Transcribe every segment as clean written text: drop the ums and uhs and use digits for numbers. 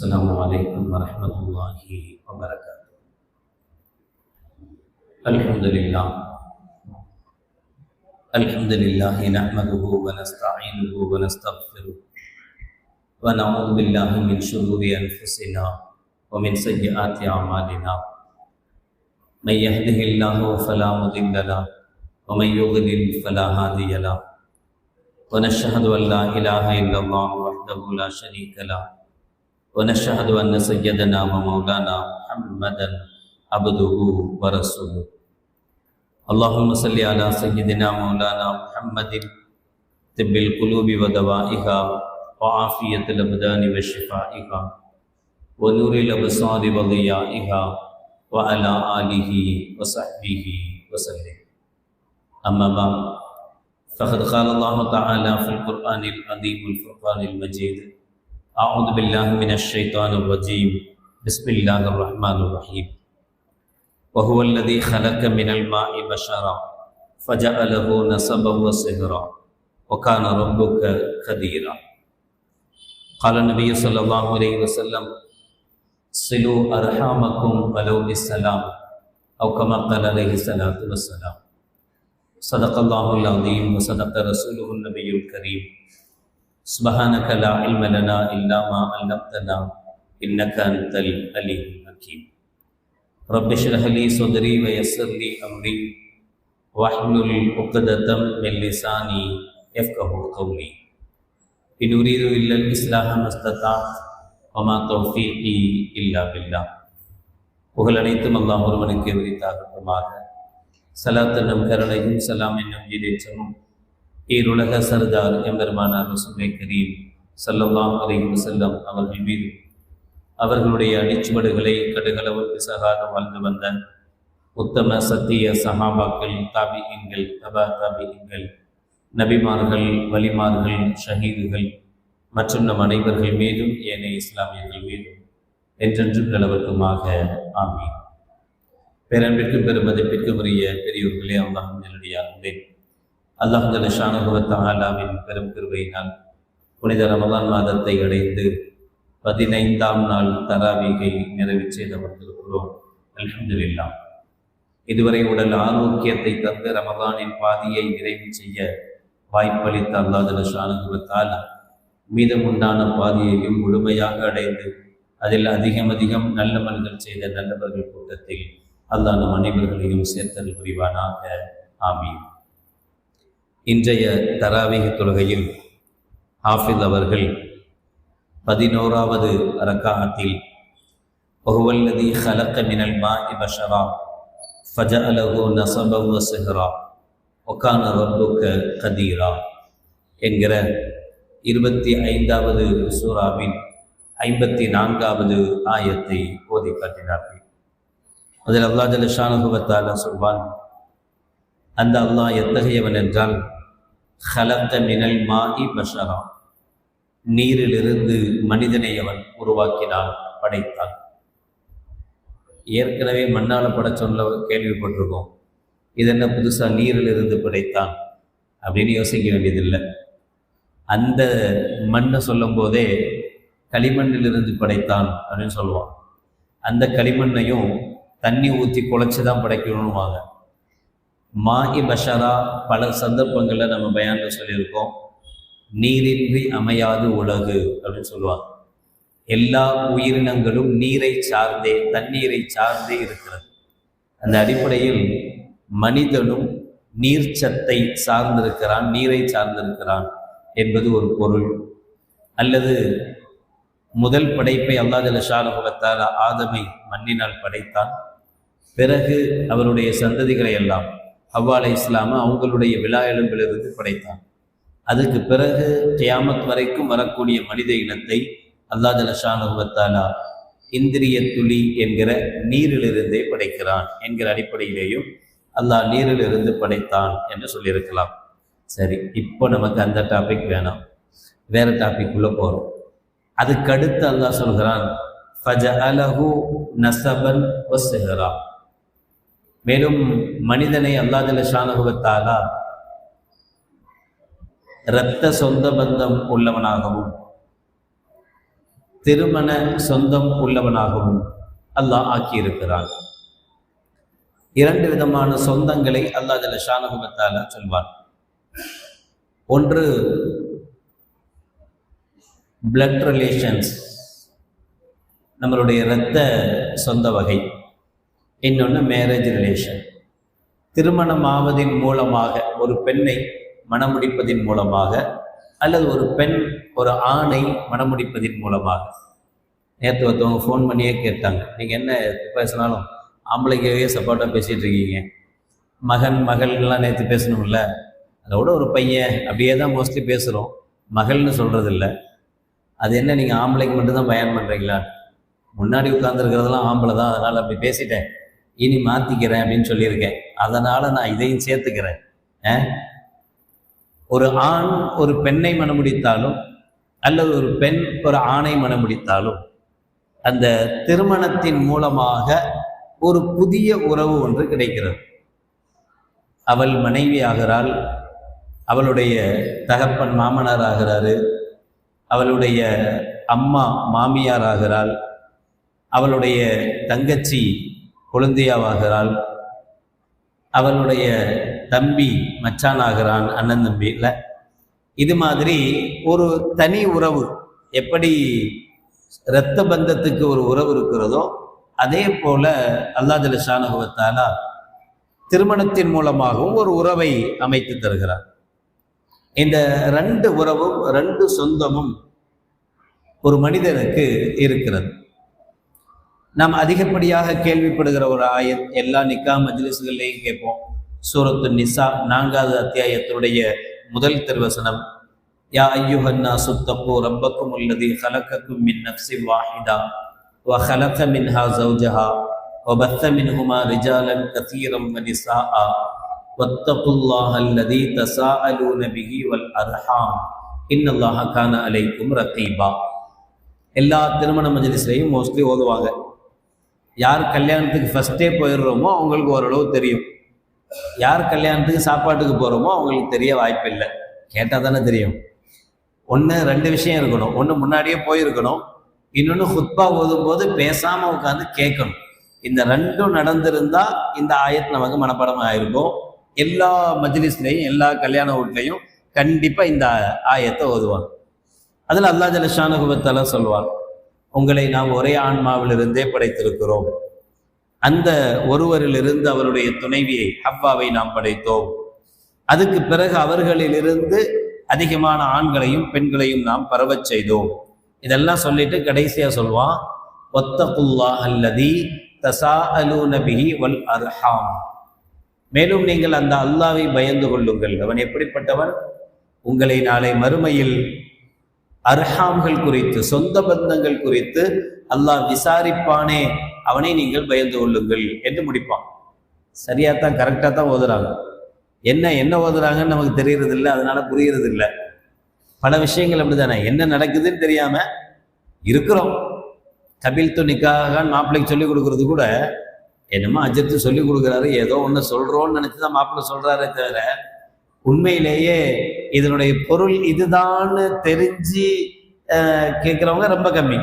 السلام عليكم ورحمة الله وبركاته. الحمد لله نحمده ونستعينه ونستغفره ونعوذ بالله من شرور أنفسنا ومن سيئات أعمالنا. من يهده الله فلا مضل له ومن يضلل فلا هادي له، ونشهد أن لا إله إلا الله وحده لا شريك له، ونشهد أن سيدنا ومولانا محمدا عبده ورسوله. اللهم صل على سيدنا مولانا محمد طب القلوب ودوائها وعافية الأبدان وشفائها ونور الأبصار وضيائها وعلى آله وصحبه وسلم. أما بعد، فقد قال الله تعالى في القرآن العظيم والفرقان المجيد: أعوذ بالله من الشيطان الرجيم، بسم الله الرحمن الرحيم. وهو الذي خلق من الماء بشرا فجعله نسبا وصهرا وكان ربك قديرا. قال النبي صلى الله عليه وسلم: صلوا أرحامكم ولو بالسلام، أو كما قال عليه الصلاة والسلام. صدق الله العظيم وصدق رسوله النبي الكريم. سبحانك لا علم لنا إلا ما علمتنا إنك أنت العليم الحكيم. رب اشرح لي صدري ويسر لي أمري واحلل عقدة من لساني يفقهوا قولي. إن أريد إلا الإصلاح ما استطعت وما توفيقي إلا بالله. புகழ் அனைத்தும் அல்லாஹ் ஒருவனுக்கு உரித்தாகட்டுமாக. சலாத் என்னும் கருணையும் சலாம் என்னும் ஈடேற்றமும் ஈருலக சர்தார் எம்பெருமானார் ரசூலை கரீம் ஸல்லல்லாஹு அலைஹி வஸல்லம் அவர்கள் மீது, அவர்களுடைய அடிச்சுவடுகளை கடுகளவு பிசகாத வாழ்ந்து வந்த உத்தம சத்திய சஹாபாக்கள், தாபிஈன்கள், தபா தாபிஈன்கள், நபிமார்கள், வலிமார்கள், ஷஹீதுகள் மற்றும் நம் அனைவர்கள் மீதும் ஏனைய இஸ்லாமியர்கள் மீதும் என்றென்றும் நிலவட்டுமாக. ஆமீன். பேரன்பிற்கு பெருமதிப்பிற்கு உரிய பெரியோர்களே, அல்லாஹ் நல்லடியார்களே, அல்லாஹ் ஜல்ல ஷானஹு வ தஆலாவின் பெரும் கிருபையினால் புனித ரமலான் மாதத்தை அடைந்து 15ஆம் நாள் தராவீகை நிறைவு செய்து அமர்ந்திருக்கிறோம். அல்ஹம்துலில்லாஹ். இதுவரை உடல் ஆரோக்கியத்தை தந்து ரமலானின் பாதியை நிறைவு செய்ய வாய்ப்பளித்த அல்லாஹ் ஜல்ல ஷானஹு வ தஆலா மீதமுண்டான பாதியையும் முழுமையாக அடைந்து அதில் அதிகம் நல்ல மனிதர்கள் செய்த நல்லவர்கள் கூட்டத்தில் அல்லாஹ் நம் அனைவர்களையும் சேர்த்தல் புரிவானாக. ஆமீன். இன்றைய தராவீஹ் தொழுகையில் ஹாஃபிஸ் அவர்கள் 11வது ரக்காஅத்தில் வஹுவல்லதி ஹலக மினல் மாஇ பஷரா ஃபஜஅலஹு நஸபன் வ ஸிஹ்ரா வகான ரப்புக கதீரா என்கிற 25வது சூராவின் 54வது ஆயத்தை ஓதி காட்டினார்கள். அதில் அல்லாஹ் ஜல்ல ஷானஹு வ தஆலா சொல்வான், அந்த அல்லாஹ் எத்தகையவன் என்றால், ஹலக மினல் மாஇ பஷரா, நீரிலிருந்து மனிதனை அவன் உருவாக்கினான், படைத்தான். ஏற்கனவே மண்ணால் படைச்சொல்ல கேள்விப்பட்டிருக்கோம். இது என்ன புதுசாக நீரிலிருந்து படைத்தான் அப்படின்னு யோசிக்க வேண்டியதில்லை. அந்த மண்ணை சொல்லும் போதே களிமண்ணிலிருந்து படைத்தான் அப்படின்னு சொல்லுவான். அந்த களிமண்ணையும் தண்ணி ஊற்றி குழைச்சி தான் படைக்கணும்வாங்க. மாஇ பஷரா பல சந்தர்ப்பங்களில் நம்ம பயானில் சொல்லியிருக்கோம். நீரின்றி அமையாது உலகு அப்படின்னு சொல்லுவாங்க. எல்லா உயிரினங்களும் நீரை சார்ந்தே, தண்ணீரை சார்ந்தே இருக்கிறது. அந்த அடிப்படையில் மனிதனும் நீர்ச்சத்தை சார்ந்திருக்கிறான், நீரை சார்ந்திருக்கிறான் என்பது ஒரு பொருள். அல்லது முதல் படைப்பை அல்லாஹ் ஜல்ல ஷானஹு வ தஆலா ஆதமை மண்ணினால் படைத்தான். பிறகு அவருடைய சந்ததிகளை எல்லாம் ஹவ்வா அலைஹிஸ்ஸலாம் அவங்களுடைய விலா எலும்பிலிருந்து படைத்தான். அதுக்கு பிறகு கியாமத் வரைக்கும் வரக்கூடிய மனித இனத்தை அல்லாஹ் ஜல்ல ஷானஹு வ தஆலா இந்திரிய துளி என்கிற நீரிலிருந்தே படைக்கிறான் என்கிற அடிப்படையிலேயும் அல்லாஹ் நீரிலிருந்து படைத்தான் என்று சொல்லியிருக்கலாம். சரி, இப்போ நமக்கு அந்த டாபிக் வேணாம், வேற டாபிக் உள்ள போகிறோம். அதுக்கடுத்து அல்லாஹ் சொல்கிறான், ஃபஜஅலஹு நஸபன் வ ஸிஹ்ரா. மேலும் மனிதனை அல்லாஹ் ஜல்ல ஷானஹு வ தஆலா இரத்த சொந்த பந்தம் உள்ளவனாகவும் திருமண சொந்தம் உள்ளவனாகவும் அல்லாஹ் ஆக்கியிருக்கிறான். 2 விதமான சொந்தங்களை அல்லாஹ் ஜல்ல ஷானஹு வ தஆலா சொல்வார். ஒன்று பிளட் ரிலேஷன்ஸ், நம்மளுடைய இரத்த சொந்த வகை. இன்னொன்று மேரேஜ் ரிலேஷன், திருமணமாவதின் மூலமாக ஒரு பெண்ணை மணமுடிப்பதின் மூலமாக அல்லது ஒரு பெண் ஒரு ஆணை மணமுடிப்பதின் மூலமாக. நேற்று ஒருத்தவங்க ஃபோன் பண்ணியே கேட்டாங்க, நீங்கள் என்ன பேசினாலும் ஆம்பளைக்கவே சப்போர்ட்டாக பேசிகிட்டு இருக்கீங்க, மகன் மகள்லாம் நேற்று பேசணும்ல, அதோட ஒரு பையன் அப்படியே தான் மோஸ்ட்லி பேசுகிறோம், மகள்னு சொல்கிறது இல்லை. அது என்ன நீங்கள் ஆம்பளைக்கு மட்டும்தான் பயன் பண்ணுறீங்களா? முன்னாடி உட்காந்துருக்கிறதெல்லாம் ஆம்பளை தான், அதனால் அப்படி பேசிட்டேன், இனி மாற்றிக்கிறேன் அப்படின்னு சொல்லியிருக்கேன், அதனால் நான் இதையும் சேர்த்துக்கிறேன். ஒரு ஆண் ஒரு பெண்ணை மணமுடித்தாலும் அல்லது ஒரு பெண் ஒரு ஆணை மணமுடித்தாலும் அந்த திருமணத்தின் மூலமாக ஒரு புதிய உறவு ஒன்று கிடைக்கிறது. அவள் மனைவி ஆகிறாள், அவளுடைய தகப்பன் மாமனார் ஆகிறாரு, அவளுடைய அம்மா மாமியார் ஆகிறாள், அவளுடைய தங்கச்சி குழந்தையாவாகிறாள், அவளுடைய தம்பி மச்சான் ஆகிறான், அண்ணன் தம்பி இல்லை. இது மாதிரி ஒரு தனி உறவு, எப்படி இரத்த பந்தத்துக்கு ஒரு உறவு இருக்கிறதோ அதே போல அல்லாஹ் ஜல்ல ஷானஹு வ தஆலா திருமணத்தின் மூலமாகவும் ஒரு உறவை அமைத்து தருகிறார். இந்த 2 உறவும் 2 சொந்தமும் ஒரு மனிதனுக்கு இருக்கிறது. நாம் அதிகப்படியாக கேள்விப்படுகிற ஒரு ஆயத், எல்லா நிக்கா மஜ்லிஸ்கள்லையும் கேட்போம். சூரத்து நிசா 4வது அத்தியாயத்தினுடைய முதல் திருவசனம், யா அய்யுஹன்னாஸு தக்கூ ரப்பக்கும் அல்லதீ ஹலகக்கும் மின் நஃப்ஸின் வாஹிதா வ ஹலக மின்ஹா ஸௌஜஹா வ பஸ்ஸ மின்ஹுமா ரிஜாலன் கஸீரன் வ நிஸாஅ வத்தகுல்லாஹ அல்லதீ தஸாஅலூன பிஹி வல் அர்ஹாம் இன்னல்லாஹ கான அலைக்கும் ரகீபா. எல்லா திருமண மஜ்லிஸ்லையும் மோஸ்ட்லி ஓதுவாங்க. யார் கல்யாணத்துக்கு ஃபஸ்ட்டே போயிடுறோமோ அவங்களுக்கு ஓரளவு தெரியும், யார் கல்யாணத்துக்கு சாப்பாட்டுக்கு போகிறோமோ அவங்களுக்கு தெரிய வாய்ப்பில்லை. கேட்டால் தானே தெரியும். 2 விஷயம் இருக்கணும். ஒன்று முன்னாடியே போயிருக்கணும், இன்னொன்று ஹுத்பா ஓதும்போது பேசாமல் உட்காந்து கேட்கணும். இந்த 2ம் நடந்திருந்தால் இந்த ஆயத் நமக்கு மனப்பாடமாக ஆயிருக்கும். எல்லா மஜ்லிஸ்லையும் எல்லா கல்யாண வீட்லையும் கண்டிப்பாக இந்த ஆயத்தை ஓதுவாங்க. அதில் அல்லாஹ் ஜல்ல ஷானஹு வ தஆலா சொல்வார், உங்களை நாம் ஒரே ஆன்மாவிலிருந்தே படைத்திருக்கிறோம், அந்த ஒருவரிலிருந்து அவருடைய துணைவியை ஹவ்வாவை நாம் படைத்தோம், அதுக்கு பிறகு அவர்களிலிருந்து அதிகமான ஆண்களையும் பெண்களையும் நாம் பரவச் செய்தோம். இதெல்லாம் சொல்லிட்டு கடைசியா சொல்வான், வத்தகுல்லாஹ அல்லதீ தஸாஅலூன பிஹி வல் அர்ஹாம். மேலும் நீங்கள் அந்த அல்லாஹ்வை பயந்து கொள்ளுங்கள். அவன் எப்படிப்பட்டவன்? உங்களை நாளை மறுமையில் அர்ஹாம்கள் குறித்து, சொந்த பந்தங்கள் குறித்து அல்லாஹ் விசாரிப்பானே, அவனை நீங்கள் பயந்து கொள்ளுங்கள் என்று முடிப்பான். சரியாத்தான், கரெக்டாக தான் ஓதுறாங்க. என்ன ஓதுறாங்கன்னு நமக்கு தெரியறது இல்லை, அதனால புரியறது இல்லை. பல விஷயங்கள் அப்படித்தானே, என்ன நடக்குதுன்னு தெரியாம இருக்கிறோம். கபில் துணிக்காக மாப்பிள்ளைக்கு சொல்லிக் கொடுக்கறது கூட என்னமோ அஜத்து சொல்லிக் கொடுக்குறாரு, ஏதோ ஒன்று சொல்றோன்னு நினைச்சுதான் மாப்பிள்ளை சொல்றாரே தவிர உண்மையிலேயே இதனுடைய பொருள் இதுதான்னு தெரிஞ்சு கேட்குறவங்க ரொம்ப கம்மி.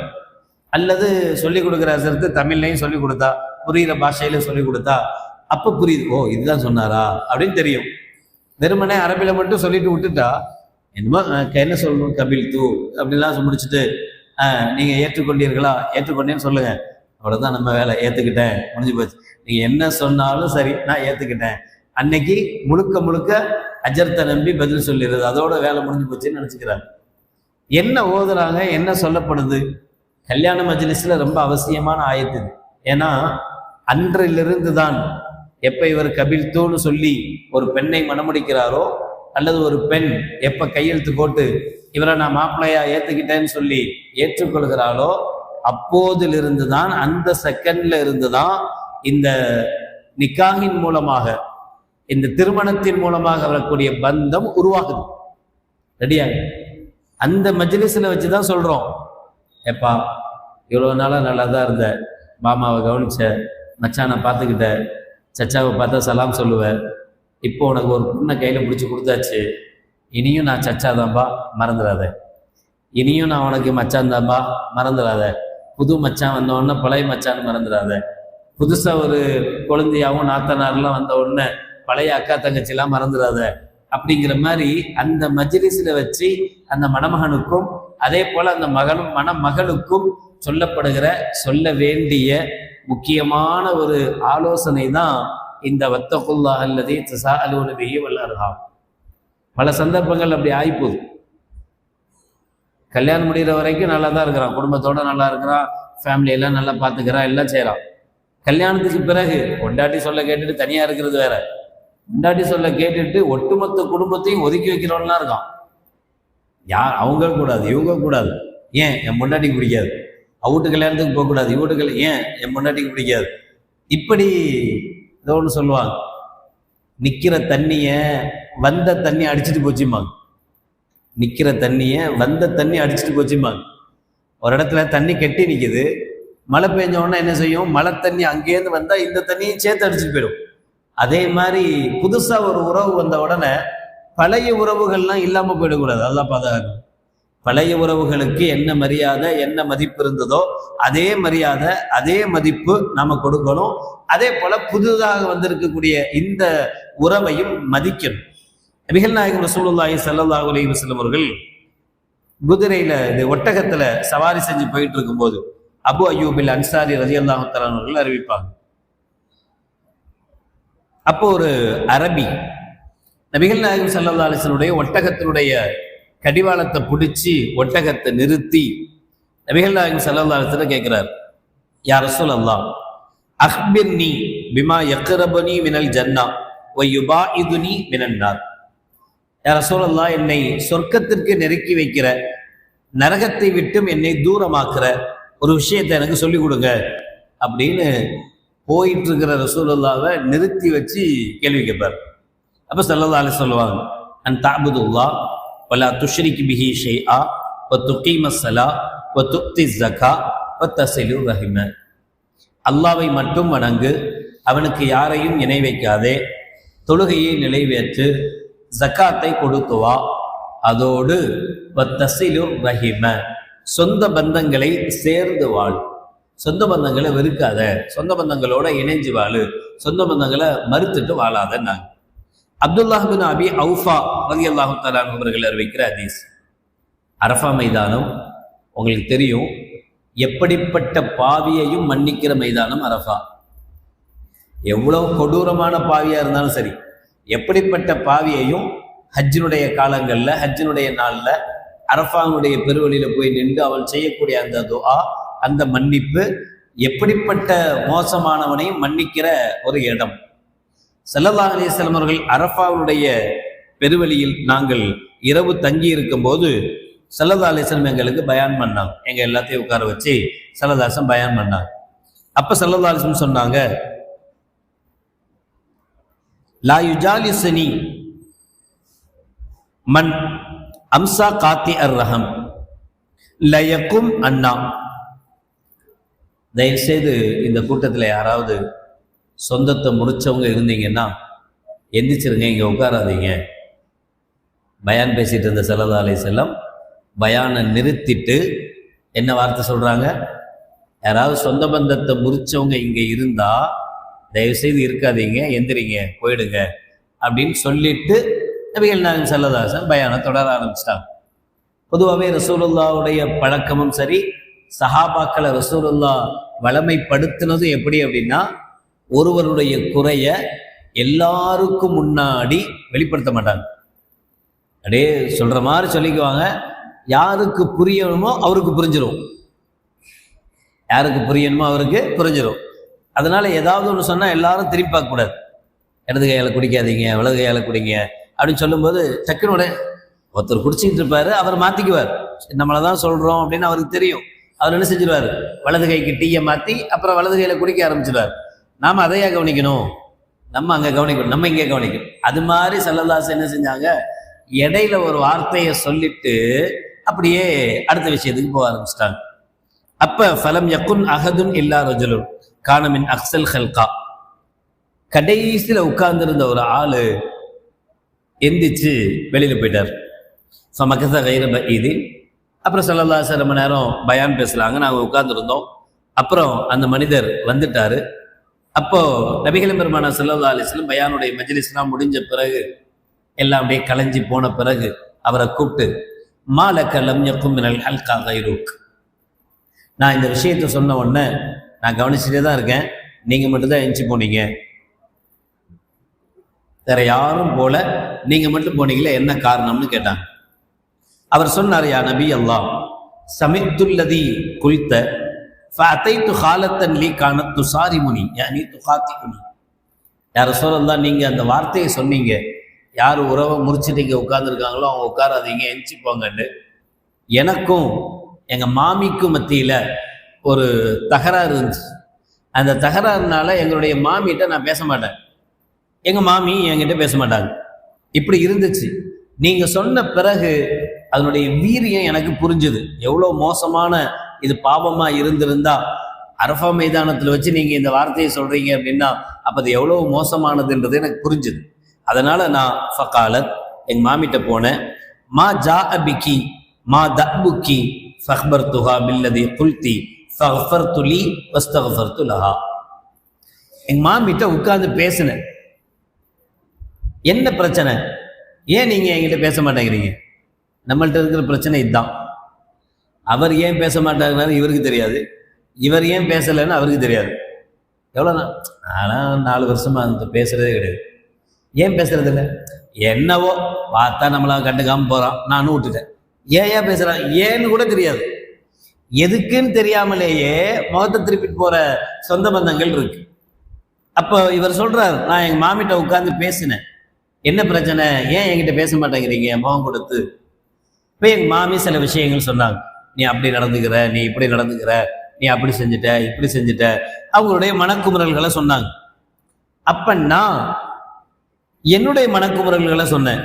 அல்லது சொல்லிக் கொடுக்குற அசருக்கு தமிழ்லையும் சொல்லிக் கொடுத்தா, புரிகிற பாஷையில சொல்லிக் கொடுத்தா அப்போ புரியுது, ஓ இதுதான் சொன்னாரா அப்படின்னு தெரியும். வெறுமனே அரபில மட்டும் சொல்லிட்டு விட்டுட்டா என்னமோ என்ன சொல்லணும், கபில் தூ அப்படின்லாம் முடிச்சுட்டு நீங்கள் ஏற்றுக்கொண்டீர்களா, ஏற்றுக்கொண்டேன்னு சொல்லுங்க, அவ்வளோதான் நம்ம வேலை, ஏற்றுக்கிட்டேன், முடிஞ்சு போச்சு. நீங்கள் என்ன சொன்னாலும் சரி நான் ஏற்றுக்கிட்டேன். அன்னைக்கு முழுக்க முழுக்க அஜர்த்தை நம்பி பதில் சொல்லிடுறது, அதோட வேலை முடிஞ்சு போச்சுன்னு நினச்சிக்கிறாங்க. என்ன ஓதுறாங்க, என்ன சொல்லப்படுது? கல்யாண மஜ்லிஸ்ல ரொம்ப அவசியமான ஆயத்து இது. ஏன்னா அன்றிலிருந்து தான் எப்போ இவர் கபில் தூன்னு சொல்லி ஒரு பெண்ணை மணமுடிக்கிறாரோ, அல்லது ஒரு பெண் எப்போ கையெழுத்து போட்டு இவரை நான் மாப்பிள்ளையா ஏற்றுக்கிட்டேன்னு சொல்லி ஏற்றுக்கொள்கிறாளோ, அப்போதிலிருந்து தான், அந்த செகண்ட்ல இருந்து தான் இந்த நிக்காகின் மூலமாக, இந்த திருமணத்தின் மூலமாக வரக்கூடிய பந்தம் உருவாகுது. ரெடியாக அந்த மஜ்லிஸ்ல வச்சுதான் சொல்றோம், எப்பா இவ்வளவு நாளா நல்லா தான் இருந்த, மாமாவை கவனிச்ச, மச்சானை பார்த்துக்கிட்ட, சச்சாவை பார்த்தா சலாம் சொல்லுவேன், இப்போ உனக்கு ஒரு பொண்ணை கையில பிடிச்சி கொடுத்தாச்சு, இனியும் நான் சச்சாதான்பா, மறந்துடாத. இனியும் நான் உனக்கு மச்சான் தான்பா, மறந்துடாத. புது மச்சான் வந்த உடனே பழைய மச்சான் மறந்துடாத. புதுசாக ஒரு குழந்தையாகவும் நாத்தனாரெலாம் வந்த உடனே பழைய அக்கா தங்கச்சிலாம் மறந்துடாத. அப்படிங்கிற மாதிரி அந்த மஜ்லிஸில் வச்சு அந்த மணமகனுக்கும் அதே போல் அந்த மணமகளுக்கும் சொல்லப்படுகிற சொல்ல வேண்டிய முக்கியமான ஒரு ஆலோசனை தான் இந்த வத்தகுல்லாஹ் அல்லதீ தஸாஅலூன பிஹி வல் அர்ஹாம். பல சந்தர்ப்பங்கள் அப்படி ஆயிப்போகுது. கல்யாணம் முடிகிற வரைக்கும் நல்லா தான் இருக்கிறான், குடும்பத்தோட நல்லா இருக்கிறான், ஃபேமிலியெல்லாம் நல்லா பார்த்துக்கிறான், எல்லாம் செய்கிறான். கல்யாணத்துக்கு பிறகு பொண்டாட்டி சொல்ல கேட்டுட்டு தனியாக இருக்கிறது வேற, பொண்டாட்டி சொல்ல கேட்டுட்டு ஒட்டுமொத்த குடும்பத்தையும் ஒதுக்கி வைக்கிறவன்லாம் இருக்கான். யார் அவங்க கூடாது, இவங்க கூடாது, ஏன் என் பொண்டாட்டிக்கு பிடிக்காது, அவுட்டு கல்யாணத்துக்கு போகக்கூடாது, இவட்டுக்கு ஏன் என் பொண்டாட்டிக்கு பிடிக்காது. இப்படி ஏதோ ஒன்று சொல்லுவாங்க, நிற்கிற தண்ணியை வந்த தண்ணி அடிச்சுட்டு போச்சுமாங்க, நிற்கிற தண்ணியை வந்த தண்ணி அடிச்சுட்டு போச்சுமாங்க. ஒரு இடத்துல தண்ணி கெட்டி நிற்கிது, மழை பெஞ்ச உடனே என்ன செய்யும், மழை தண்ணி அங்கேருந்து வந்தால் இந்த தண்ணியும் சேர்த்து அடிச்சுட்டு போயிடும். அதே மாதிரி புதுசாக ஒரு உறவு வந்த உடனே பழைய உறவுகள்லாம் இல்லாமல் போயிடக்கூடாது, அதெல்லாம் பாதுகாக்கணும். பழைய உறவுகளுக்கு என்ன மரியாதை என்ன மதிப்பு இருந்ததோ அதே மரியாதை அதே மதிப்பு நாம கொடுக்கணும். அதே போல புதுதாக வந்திருக்கக்கூடிய இந்த உறவையும் மதிக்கணும். நபிகள் நாயகம் ரசூலுல்லாஹி ஸல்லல்லாஹு அலைஹி வஸல்லம் அவர்கள் குதிரையில இது ஒட்டகத்துல சவாரி செஞ்சு போயிட்டு இருக்கும்போது அபு அய்யூபில் அன்சாரி ரலியல்லாஹு தஆலா அவர்கள் அறிவிப்பாங்க. அப்போ ஒரு அரபி நபிகள் நாயகம் ஸல்லல்லாஹு அலைஹி வஸல்லம் ஒட்டகத்தினுடைய கடிவாளத்தை பிடிச்சி ஒட்டகத்தை நிறுத்தி நபிகள் நாயகம் ஸல்லல்லாஹு அலைஹி வஸல்லம் கேட்கிறார், யா ரசூலல்லாஹ் அக்பிர்னி பிமா யக்ரபனி மினல் ஜன்னா வ யுபாஇதுனி மினன் நார். யா ரசூலல்லாஹ், என்னை சொர்க்கத்திற்கு நெருக்கி வைக்கிற, நரகத்தை விட்டும் என்னை தூரமாக்குற ஒரு விஷயத்தை எனக்கு சொல்லிக் கொடுங்க அப்படின்னு போயிட்டு இருக்கிற ரசூலுல்லாவை நிறுத்தி வச்சு கேள்வி கேட்பார். அப்போ ஸல்லல்லாஹு அலைஹி சொல்லுவாங்க, அன் தஅபுதுல்லாஹ் வலா துஷ்ரிக் பிஹி ஷைஆ வ துகீமஸ் ஸலா வ துக்தி ஸகா வ தஸிலு ரஹிம. அல்லாஹ்வை மட்டும் வணங்கு, அவனுக்கு யாரையும் இணை வைக்காதே, தொழுகையை நிலைவேற்று, ஜக்காத்தை கொடுத்து வா, அதோடு வ தஸிலு ரஹிம, சொந்த பந்தங்களை சேர்ந்து வாழ். சொந்த பந்தங்களை வெறுக்காத, சொந்த பந்தங்களோட இணைஞ்சு வாழு, சொந்த பந்தங்களை மறுத்துட்டு வாழாத. நாங்கள் அப்துல்லாஹ் பின் அபி அவுஃபா ரலியல்லாஹு தஆலா அவர்கள் அறிவிக்கிற ஹதீஸ். அரஃபா மைதானம் உங்களுக்கு தெரியும், எப்படிப்பட்ட பாவியையும் மன்னிக்கிற மைதானம் அரஃபா. எவ்வளவு கொடூரமான பாவியா இருந்தாலும் சரி, எப்படிப்பட்ட பாவியையும் ஹஜ்ஜினுடைய காலங்களில் ஹஜ்ஜினுடைய நாளில் அரஃபாவுடைய பெருவழியில போய் நின்று அவள் செய்யக்கூடிய அந்த துஆ, அந்த மன்னிப்பு எப்படிப்பட்ட மோசமானவனையும் மன்னிக்கிற ஒரு இடம். ஸல்லல்லாஹு அலைஹி வஸல்லம் அவர்கள் அரஃபாவுடைய பெருவழியில் நாங்கள் இரவு தங்கி இருக்கும் போது ஸல்லல்லாஹு அலைஹி வஸல்லம் எங்களுக்கு பயான் பண்ணாங்க. எங்க எல்லாத்தையும் உட்கார வச்சு ஸல்லல்லாஹு அலைஹி வஸல்லம் பயான் பண்ணாங்க. அப்ப ஸல்லல்லாஹு அலைஹி வஸல்லம் சொன்னாங்க, லா யுஜாலிசுனி மன் அம்சா காத்தி அர் ரஹம் லயக்கும் அண்ணா. தயவுசெய்து இந்த கூட்டத்தில் யாராவது சொந்தத்தை முடிச்சவங்க இருந்தீங்கன்னா எந்திரிச்சிருங்க, இங்கே உட்காராதீங்க. பயான் பேசிட்டு இருந்த ஸல்லல்லாஹு அலைஹி வஸல்லம் பயானை நிறுத்திட்டு என்ன வார்த்தை சொல்றாங்க, யாராவது சொந்த பந்தத்தை முறிச்சவங்க இங்கே இருந்தா தயவுசெய்து இருக்காதீங்க, எந்திரிங்க, போயிடுங்க அப்படின்னு சொல்லிட்டு நபிகள் நாயகம் ஸல்லல்லாஹு அலைஹி வஸல்லம் பயானை தொடர ஆரம்பிச்சிட்டாங்க. பொதுவாகவே ரசூலுல்லாவுடைய பழக்கமும் சரி, சஹாபாக்களை ரசூலுல்லா வளமைப்படுத்தினதும் எப்படி அப்படின்னா, ஒருவருடைய குறைய எல்லாருக்கும் முன்னாடி வெளிப்படுத்த மாட்டாங்க. அப்படியே சொல்ற மாதிரி சொல்லிக்குவாங்க. யாருக்கு புரியணுமோ அவருக்கு புரிஞ்சிடும், யாருக்கு புரியணுமோ அவருக்கு புரிஞ்சிடும். அதனால ஏதாவது ஒன்று சொன்னா எல்லாரும் திரும்பி பார்க்க கூடாது. இடது கையால குடிக்காதீங்க, வலது கையால குடிங்க அப்படின்னு சொல்லும்போது டக்குனோட ஒருத்தர் குடிச்சிட்டு இருப்பாரு, அவர் மாத்திக்குவார். நம்மளதான் சொல்றோம் அப்படின்னு அவருக்கு தெரியும். அவர் என்ன செஞ்சிருவாரு, வலது கைக்கு டீயை மாத்தி அப்புறம் வலது கையில குடிக்க ஆரம்பிச்சிருவார். நாம அதையா கவனிக்கணும், நம்ம அங்க கவனிக்கணும், நம்ம இங்கே கவனிக்கணும். அது மாதிரி ஸல்லல்லாஹு அலைஹி வஸல்லம் என்ன செஞ்சாங்க, இடையில ஒரு வார்த்தையை சொல்லிட்டு அப்படியே அடுத்த விஷயத்துக்கு போக ஆரம்பிச்சிட்டாங்க. அப்ப ஃபலம் யகுன் அஹதுன் இல்லா ரஜுலுன் கான மின் அக்ஸல் ஹல்கா, கடைசியில உட்கார்ந்திருந்த ஒரு ஆளு எந்திரிச்சு வெளியில போயிட்டார். ஃபமகஸ கைர பஈதின், அப்புறம் ஸல்லல்லாஹு அலைஹி வஸல்லம் ரொம்ப நேரம் பயான் பேசுறாங்க, நாங்கள் உட்கார்ந்துருந்தோம். அப்புறம் அந்த மனிதர் வந்துட்டாரு. அப்போ நபிகள் பெருமானார் ஸல்லல்லாஹு அலைஹி வஸல்லம் பயானுடைய மஜ்லிஸ்லாம் முடிஞ்ச பிறகு, எல்லாம் அப்படியே கலைஞ்சி போன பிறகு அவரை கூப்பிட்டு, மாலக லம் யகும் மினல் ஹல்கா கைருக், நான் இந்த விஷயத்தை சொன்ன உடனே நான் கவனிச்சுட்டே தான் இருக்கேன், நீங்க மட்டும்தான் எந்திச்சு போனீங்க, வேற யாரும் போல, நீங்க மட்டும் போனீங்களே, என்ன காரணம்னு கேட்டாங்க. அவர் சொன்னார், யா நபி அல்லாஹ், சமித்துல்லதி குல்த ஃபஅதைது ஹாலத்தன் லீ கானத் துசாரிமுனி யானி துகாத்திகுனி. யா ரசூலல்லாஹ், நீங்க அந்த வார்த்தையை சொன்னீங்க, யார் உறவை முறிச்சுட்டு இங்கே உட்கார்ந்துருக்காங்களோ அவங்க உட்காராதீங்க, எந்திச்சு போங்கன்னு. எனக்கும் எங்க மாமிக்கும் மத்தியில ஒரு தகராறு இருந்துச்சு. அந்த தகராறுனால எங்களுடைய மாமிகிட்ட நான் பேச மாட்டேன், எங்க மாமி என்கிட்ட பேச மாட்டாங்க. இப்படி இருந்துச்சு. நீங்க சொன்ன பிறகு அதனுடைய வீரியம் எனக்கு புரிஞ்சுது. எவ்வளோ மோசமான இது பாவமா இருந்திருந்தா, அரஃபா மைதானத்தில் வச்சு நீங்க இந்த வார்த்தையை சொல்றீங்க அப்படின்னா அப்ப அது எவ்வளவு மோசமானதுன்றது எனக்கு புரிஞ்சுது. அதனால நான் ஃபகாலத், எங்க மாமிட்ட போனேன். மா ஜா அபிகி மா தபுக்கி ஃபஹ்பர்துஹா பில்லதி குல்தி ஃபஃபர்து லி வஸ்தஃபர்து லஹா. எங்க மாமிட்ட உட்கார்ந்து பேசினேன், என்ன பிரச்சனை, ஏன் நீங்க என்கிட்ட பேச மாட்டேங்கிறீங்க? நம்மள்ட்ட இருக்கிற பிரச்சனை இதுதான். அவர் ஏன் பேச மாட்டாங்கன்னு இவருக்கு தெரியாது, இவர் ஏன் பேசலைன்னு அவருக்கு தெரியாது. எவ்வளோ ஆனால் 4 வருஷமா அந்த பேசுறதே கிடையாது. ஏன் பேசுறது இல்லை? என்னவோ பார்த்தா நம்மளா கண்டுக்காம போறான், நானும் விட்டுட்டேன். ஏன் பேசுறான் ஏன்னு கூட தெரியாது. எதுக்குன்னு தெரியாமலேயே முகத்தை திருப்பிட்டு போற சொந்த பந்தங்கள் இருக்கு. அப்போ இவர் சொல்றார், நான் எங்க மாமிட்ட உட்கார்ந்து பேசினேன், என்ன பிரச்சனை, ஏன் என்கிட்ட பேச மாட்டேங்கிறீங்க முகம் கொடுத்து? இப்போ எங்க மாமி சில விஷயங்கள் சொன்னாங்க, நீ அப்படி நடந்துக்கிற, நீ இப்படி நடந்துக்கிற, நீ அப்படி செஞ்சுட்ட, இப்படி செஞ்சுட்ட, அவங்களுடைய மனக்குமுறல்களை சொன்னாங்க. அப்ப நான் என்னுடைய மனக்குமுறல்களை சொன்னேன்.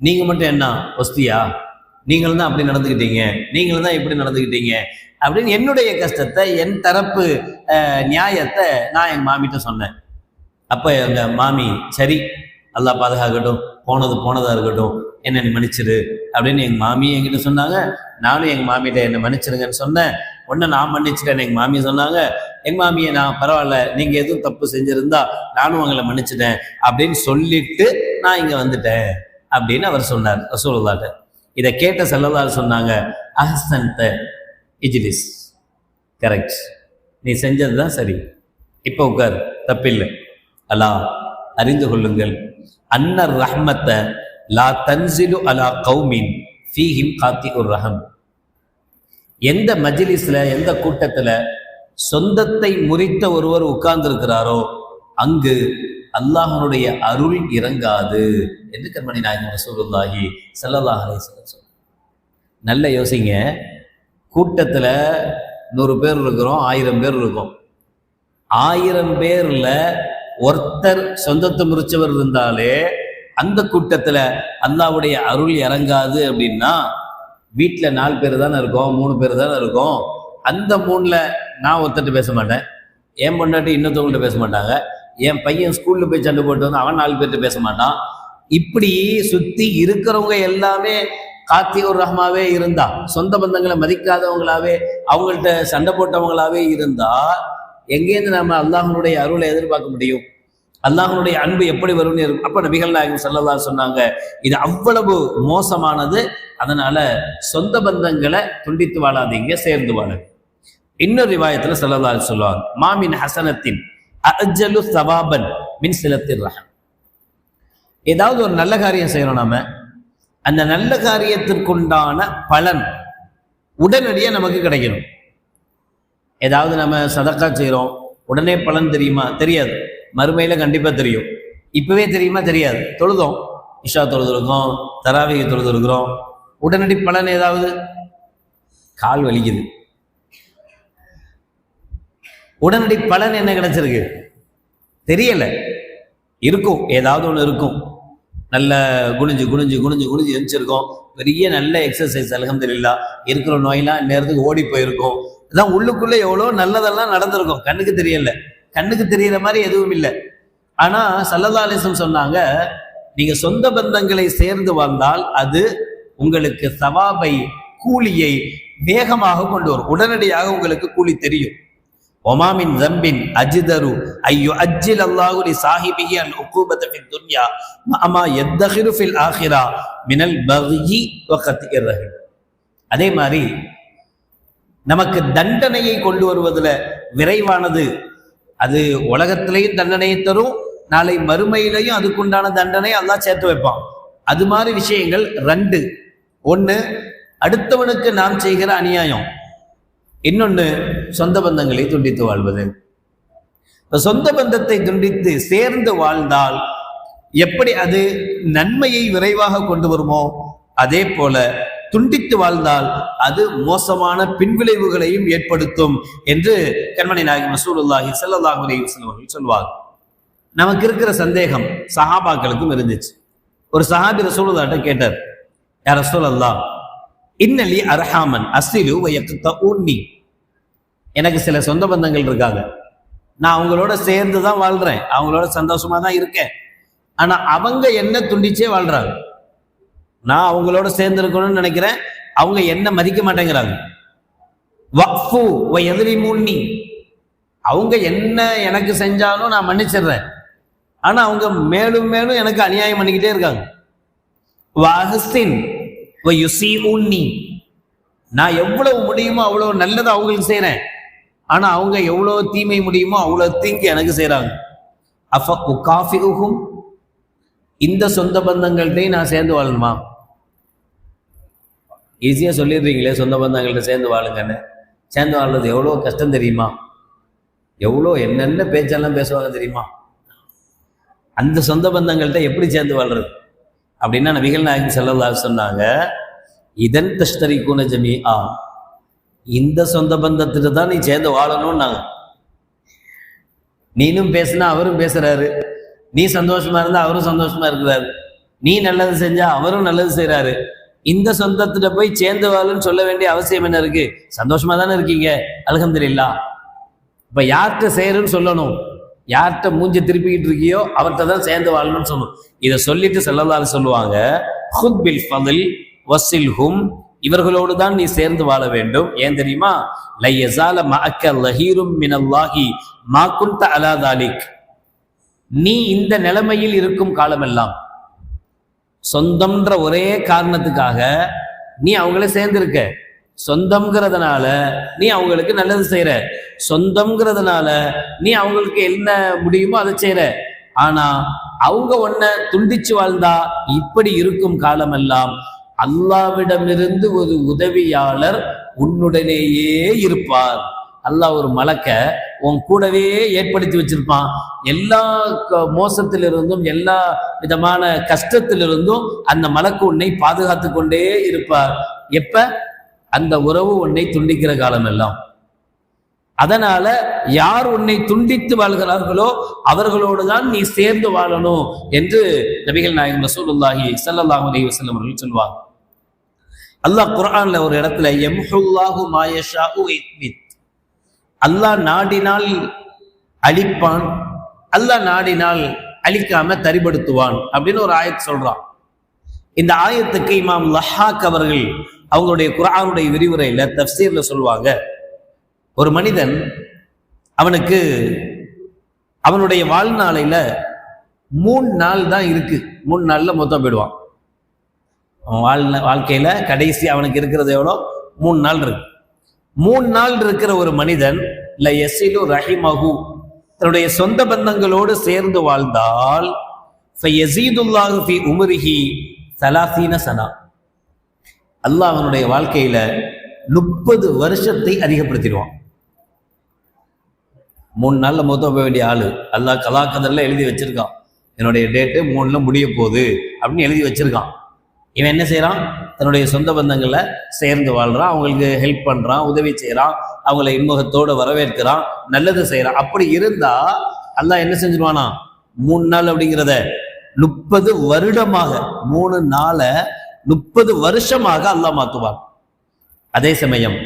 நீங்க மட்டும் என்ன ஒஸ்தியா, நீங்களும் தான் அப்படி நடந்துக்கிட்டீங்க, நீங்களும் தான் இப்படி நடந்துக்கிட்டீங்க அப்படின்னு என்னுடைய கஷ்டத்தை, என் தரப்பு நியாயத்தை நான் என் மாமிட்ட சொன்னேன். அப்ப எங்க மாமி, சரி அல்லாஹ் பாதுகாக்கட்டும், போனது போனதா இருக்கட்டும், என்ன நீ மன்னிச்சிரு அப்படின்னு எங்க மாமி என்கிட்ட சொன்னாங்க. நானும் எங்க மாமியிட்ட என்னை மன்னிச்சிருங்கன்னு சொன்னேன். ஒன்று நான் மன்னிச்சிட்டேன், எங்க மாமி சொன்னாங்க. எங்க மாமியை நான் பரவாயில்ல, நீங்க எதுவும் தப்பு செஞ்சிருந்தா நானும் உங்களை மன்னிச்சிட்டேன் அப்படின்னு சொல்லிட்டு நான் இங்க வந்துட்டேன் அப்படின்னு அவர் சொன்னார் ரசூலுல்லாஹ். இதை கேட்ட ஸல்லல்லாஹு சொன்னாங்க, அஹ்ஸன்த இஜ்லிஸ், கரெக்ட், நீ செஞ்சதுதான் சரி, இப்போ உட்கார், தப்பில்லை. அல்லாஹ் அறிந்து கொள்ளுங்கள், அன்னர் ரஹ்மத்த லா தன்சிலு அலா கௌமின் ஃபீஹிம் காத்திஉர் ரஹம். எந்த மஜ்லிஸ்ல, எந்த கூட்டத்துல சொந்தத்தை முறித்த ஒருவர் உட்கார்ந்து இருக்கிறாரோ அங்கு அல்லாஹ்வுடைய அருள் இறங்காது என்று கண்மணி நாயகம் ரசூலுல்லாஹி ஸல்லல்லாஹு அலைஹி வஸல்லம். நல்ல யோசிங்க, கூட்டத்துல 100 பேர் இருக்கிறோம், 1000 பேர் இருக்கும். 1000 பேர்ல ஒருத்தர் சொந்தத்தை முறிச்சவர் இருந்தாலே அந்த கூட்டத்துல அல்லாஹ்வுடைய அருள் இறங்காது. அப்படின்னா வீட்டுல 4 பேர் தானே இருக்கோம், 3 பேர் தானே இருக்கோம். அந்த 3ல நான் ஒருத்தட்டு பேச மாட்டேன், என் பொண்டாட்டி இன்னொருத்தவங்கள்ட்ட பேச மாட்டாங்க, என் பையன் ஸ்கூல்ல போய் சண்டை போட்டு வந்து அவன் 4 பேர்கிட்ட பேச மாட்டான். இப்படி சுத்தி இருக்கிறவங்க எல்லாமே காத்தியுர் ரஹ்மாவே இருந்தா, சொந்த பந்தங்களை மதிக்காதவங்களாவே, அவங்கள்ட்ட சண்டை போட்டவங்களாவே இருந்தா எங்கேருந்து நம்ம அல்லாஹ்வுடைய அருளை எதிர்பார்க்க முடியும்? அல்லாஹ்வுடைய அன்பு எப்படி வரும்னு இருக்கும். அப்ப நபிகள் நாயகம் ஸல்லல்லாஹு சொன்னாங்க, இது அவ்வளவு மோசமானது, அதனால சொந்த பந்தங்களை துண்டித்து வாழாதீங்க, சேர்ந்து வாழுங்க. இன்னொரு ரிவாயத்துல ஸல்லல்லாஹு சொல்லுவாங்க, மாமின் ஹசனத்தின் அஜ்ஜலு ஸவாபன் மின் சிலத்திர் ரஹம். ஏதாவது ஒரு நல்ல காரியம் செய்யறோம், நாம அந்த நல்ல காரியத்திற்குண்டான பலன் உடனடியாக நமக்கு கிடைக்கணும். ஏதாவது நம்ம சதக்கா செய்கிறோம், உடனே பலன் தெரியுமா? தெரியாது. மறுமையில கண்டிப்பா தெரியும். இப்பவே தெரியுமா? தெரியாது. தொழுதோம், இஷா தொழுதுருக்கோம், தராவிகை தொழுதுருக்கிறோம், உடனடி பலன் ஏதாவது? கால் வலிக்குது, உடனடி பலன் என்ன கிடைச்சிருக்கு? தெரியல. இருக்கும், ஏதாவது ஒன்று இருக்கும். நல்ல குனிஞ்சு குனிஞ்சு குனிஞ்சு குனிஞ்சு எழுந்திருக்கோம், பெரிய நல்ல எக்ஸசைஸ், அல்ஹம்துலில்லாஹ். இருக்கிற நோயெல்லாம் நேரத்துக்கு ஓடி போயிருக்கும். அதான் உள்ளுக்குள்ள எவ்வளோ நல்லதெல்லாம் நடந்திருக்கும், கண்ணுக்கு தெரியல. கண்ணுக்கு தெரியற மாதிரி எதுவும் இல்லை. ஆனா ஸல்லல்லாஹு அலைஹி வஸல்லம் சொன்னாங்க, நீங்க சொந்த பந்தங்களை சேர்ந்து வாழ்ந்தால் அது உங்களுக்கு சவாபை கூலியை வேகமாக கொண்டு வரும். உடனடியாக உங்களுக்கு கூலி தெரியும். ஒமாமின் ஜம்பின் அஜிதரு ஐயோ அஜ்ஜில் அல்லாஹு லி சாஹிபிஹி அல் உகூபத ஃபித் துன்யா மஅமா யத்தகிரு ஃபில் ஆখিরা மினல் பக்யி வ கத்இர் ரஹீம். அதே மாதிரி நமக்கு தண்டனையை கொண்டு வருவதுல விரைவானது, அது உலகத்திலேயும் தண்டனையை தரும், நாளை மறுமையிலையும் அதுக்குண்டான தண்டனை அல்லாஹ் சேர்த்து வைப்பான். அது மாதிரி விஷயங்கள் ரெண்டு. ஒன்று அடுத்தவனுக்கு நாம் செய்கிற அநியாயம், இன்னொன்று சொந்த பந்தங்களை துண்டித்து வாழ்வது. சொந்த பந்தத்தை துண்டித்து சேர்ந்து வாழ்ந்தால் எப்படி அது நன்மையை விரைவாக கொண்டு வருமோ, அதே போல துண்டித்து வாழ்ந்தால் அது மோசமான பின்விளைவுகளையும் ஏற்படுத்தும் என்று கண்மணி நாயகம் ரசூலுல்லாஹி ஸல்லல்லாஹு அலைஹி வஸல்லம் அவர்கள் சொல்வார். நமக்கு இருக்கிற சந்தேகம் சஹாபாக்களுக்கும் இருந்துச்சு. ஒரு சஹாபி ரசூலுல்லாஹ்ட்ட கேட்டார், யா ரசூலல்லாஹ் இன்னலி அர்ஹாமன் அஸ்ஸிலு வ யக்தஊனி, எனக்கு சில சொந்த பந்தங்கள் இருக்காங்க, நான் அவங்களோட சேர்ந்து தான் வாழ்றேன், அவங்களோட சந்தோஷமா தான் இருக்கேன், ஆனா அவங்க என்ன துண்டிச்சே வாழ்றாங்க. நான் அவங்களோட சேர்ந்து இருக்கணும்னு நினைக்கிறேன், அவங்க என்ன மதிக்க மாட்டேங்கிறாங்க. வக்ஃபு வ யத்லிமுனி, அவங்க என்ன எனக்கு செஞ்சாலும் நான் மன்னிச்சிடுறேன், ஆனா அவங்க மேலும் மேலும் எனக்கு அநியாயம் பண்ணிக்கிட்டே இருக்காங்க. வஹ்சின் வ யுஸீஉனி, நான் எவ்வளவு முடியுமோ அவ்வளவு நல்லதை அவங்களுக்கு செய்யறேன், ஆனா அவங்க எவ்வளவு தீமை முடியுமோ அவ்வளவு தீங்கு எனக்கு செய்யறாங்க. அஃப உகாஃபிஉஹும், இந்த சொந்த பந்தங்கள்கிட்டையும் நான் சேர்ந்து வாழணுமா? ஈஸியா சொல்லிடுறீங்களே சொந்த பந்தங்கள்கிட்ட சேர்ந்து வாழுங்கன்னு. சேர்ந்து வாழ்றது எவ்வளோ கஷ்டம் தெரியுமா? எவ்வளோ என்னென்ன பேச்செல்லாம் பேசுவாங்க தெரியுமா? அந்த சொந்த பந்தங்கள்கிட்ட எப்படி சேர்ந்து வாழ்றது அப்படின்னா, நபிகள் நாயகம் ஸல்லல்லாஹு அலைஹி சொன்னாங்க, இதன் தஷ்தரிக்கூன ஜமீஆ, இந்த சொந்த பந்தத்துக்கு தான் நீ சேர்ந்து வாழணும்னாங்க. நீனும் பேசுனா அவரும் பேசுறாரு, நீ சந்தோஷமா இருந்தா அவரும் சந்தோஷமா இருக்கிறாரு, நீ நல்லது செஞ்சா அவரும் நல்லது செய்யறாரு. இந்த சொந்தத்துல போய் சேர்ந்து வாழுன்னு சொல்ல வேண்டிய அவசியம் என்ன இருக்கு? சந்தோஷமா தானே இருக்கீங்க, அல்ஹம்துலில்லாஹ். இப்ப யார்கிட்ட செய்யறன்னு சொல்லணும், யார்கிட்ட மூஞ்சி திருப்பிக்கிட்டு இருக்கியோ அவர்கிட்ட தான் சேர்ந்து வாழணும்னு சொல்லணும். இதை சொல்லிட்டு ஸல்லல்லாஹு அலைஹி சொல்லுவாங்க, ஹுத் பில் ஃபضல் வஸில்ஹும், இவர்களோடு தான் நீ சேர்ந்து வாழ வேண்டும். ஏன் தெரியுமா? லை யஸால மஅக்க லஹீரும் மினல்லாஹி மா குன்த அலா தாலிக், நீ இந்த நிலைமையில் இருக்கும் காலமெல்லாம் சொந்தம்ன்ற ஒரே காரணத்துக்காக நீ அவங்கள சேர்ந்திருக்க. சொந்தம்ங்கிறதுனால நீ அவங்களுக்கு நல்லது செய்யற, சொந்தம்ங்கிறதுனால நீ அவங்களுக்கு என்ன முடியுமோ அதை செய்யற. ஆனா அவங்க உன்னை துண்டிச்சு வாழ்ந்தா இப்படி இருக்கும் காலமெல்லாம் அல்லாவிடமிருந்து ஒரு உதவியாளர் உன்னுடனேயே இருப்பார். அல்லாஹ் ஒரு மலக்க உன் கூடவே ஏற்படுத்தி வச்சிருப்பான். எல்லா மோசத்திலிருந்தும் எல்லா விதமான கஷ்டத்திலிருந்தும் அந்த மலக்கு உன்னை பாதுகாத்து கொண்டே இருப்பார். எப்ப? அந்த உறவு உன்னை துண்டிக்கிற காலம் எல்லாம். அதனால யார் உன்னை துண்டித்து வாழ்கிறார்களோ அவர்களோடு தான் நீ சேர்ந்து வாழணும் என்று நபிகள் நாயகம் ரசூலுல்லாஹி ஸல்லல்லாஹு அலைஹி வஸல்லம் அவர்கள் சொல்வார். அல்லாஹ் குர்ஆன்ல ஒரு இடத்துல யம்ஹுல்லாஹு மா யஷாஉ இத்பித், அல்லாஹ் நாடினால் அழிப்பான், அல்லாஹ் நாடினால் அழிக்காம தரிபடுத்துவான் அப்படின்னு ஒரு ஆயத் சொல்றான். இந்த ஆயத்துக்கு இமாம் லஹாக் அவர்கள் அவங்களுடைய குர்ஆனுடைய விரிவுரையில தஃப்சீர்ல சொல்லுவாங்க, ஒரு மனிதன் அவனுக்கு அவனுடைய வாழ்நாளையில 3 நாள் தான் இருக்கு, 3 நாள்ல மொத்தம் போயிடுவான். அவன் வாழ்க்கையில கடைசி அவனுக்கு இருக்கிறது எவ்வளோ? 3 நாள் இருக்கு. 3 நாள் இருக்கிற ஒரு மனிதன் ல யஸிலு ரஹிமஹு, தன்னுடைய சொந்த பந்தங்களோடு சேர்ந்து வாழ்ந்தால் ஃபயஸீதுல்லாஹு ஃபீ உம்ரிஹி 30 சனா, அல்லாஹ் அவனுடைய வாழ்க்கையில 30 வருஷத்தை அதிகப்படுத்திடுவான். 3 நாள்ல மொத்தம் போக வேண்டிய ஆளு அல்லாஹ் கலாக்கதர்ல எழுதி வச்சிருக்கான், என்னுடைய டேட்டு 3ல முடிய போகுது அப்படின்னு எழுதி வச்சிருக்கான். இவன் என்ன செய்யறான்? தன்னுடைய சொந்த பந்தங்களை சேர்ந்து வாழ்றான், அவங்களுக்கு ஹெல்ப் பண்றான், உதவி செய்யறான், அவங்களை இன்முகத்தோடு வரவேற்கிறான், நல்லது செய்யறான். அப்படி இருந்தா அல்லாஹ் என்ன செஞ்சிருவானா? 3 நாள் அப்படிங்கிறத 30 வருடமாக, 3 நாளை 30 வருஷமாக அல்லாஹ் மாத்துவான். அதே சமயம்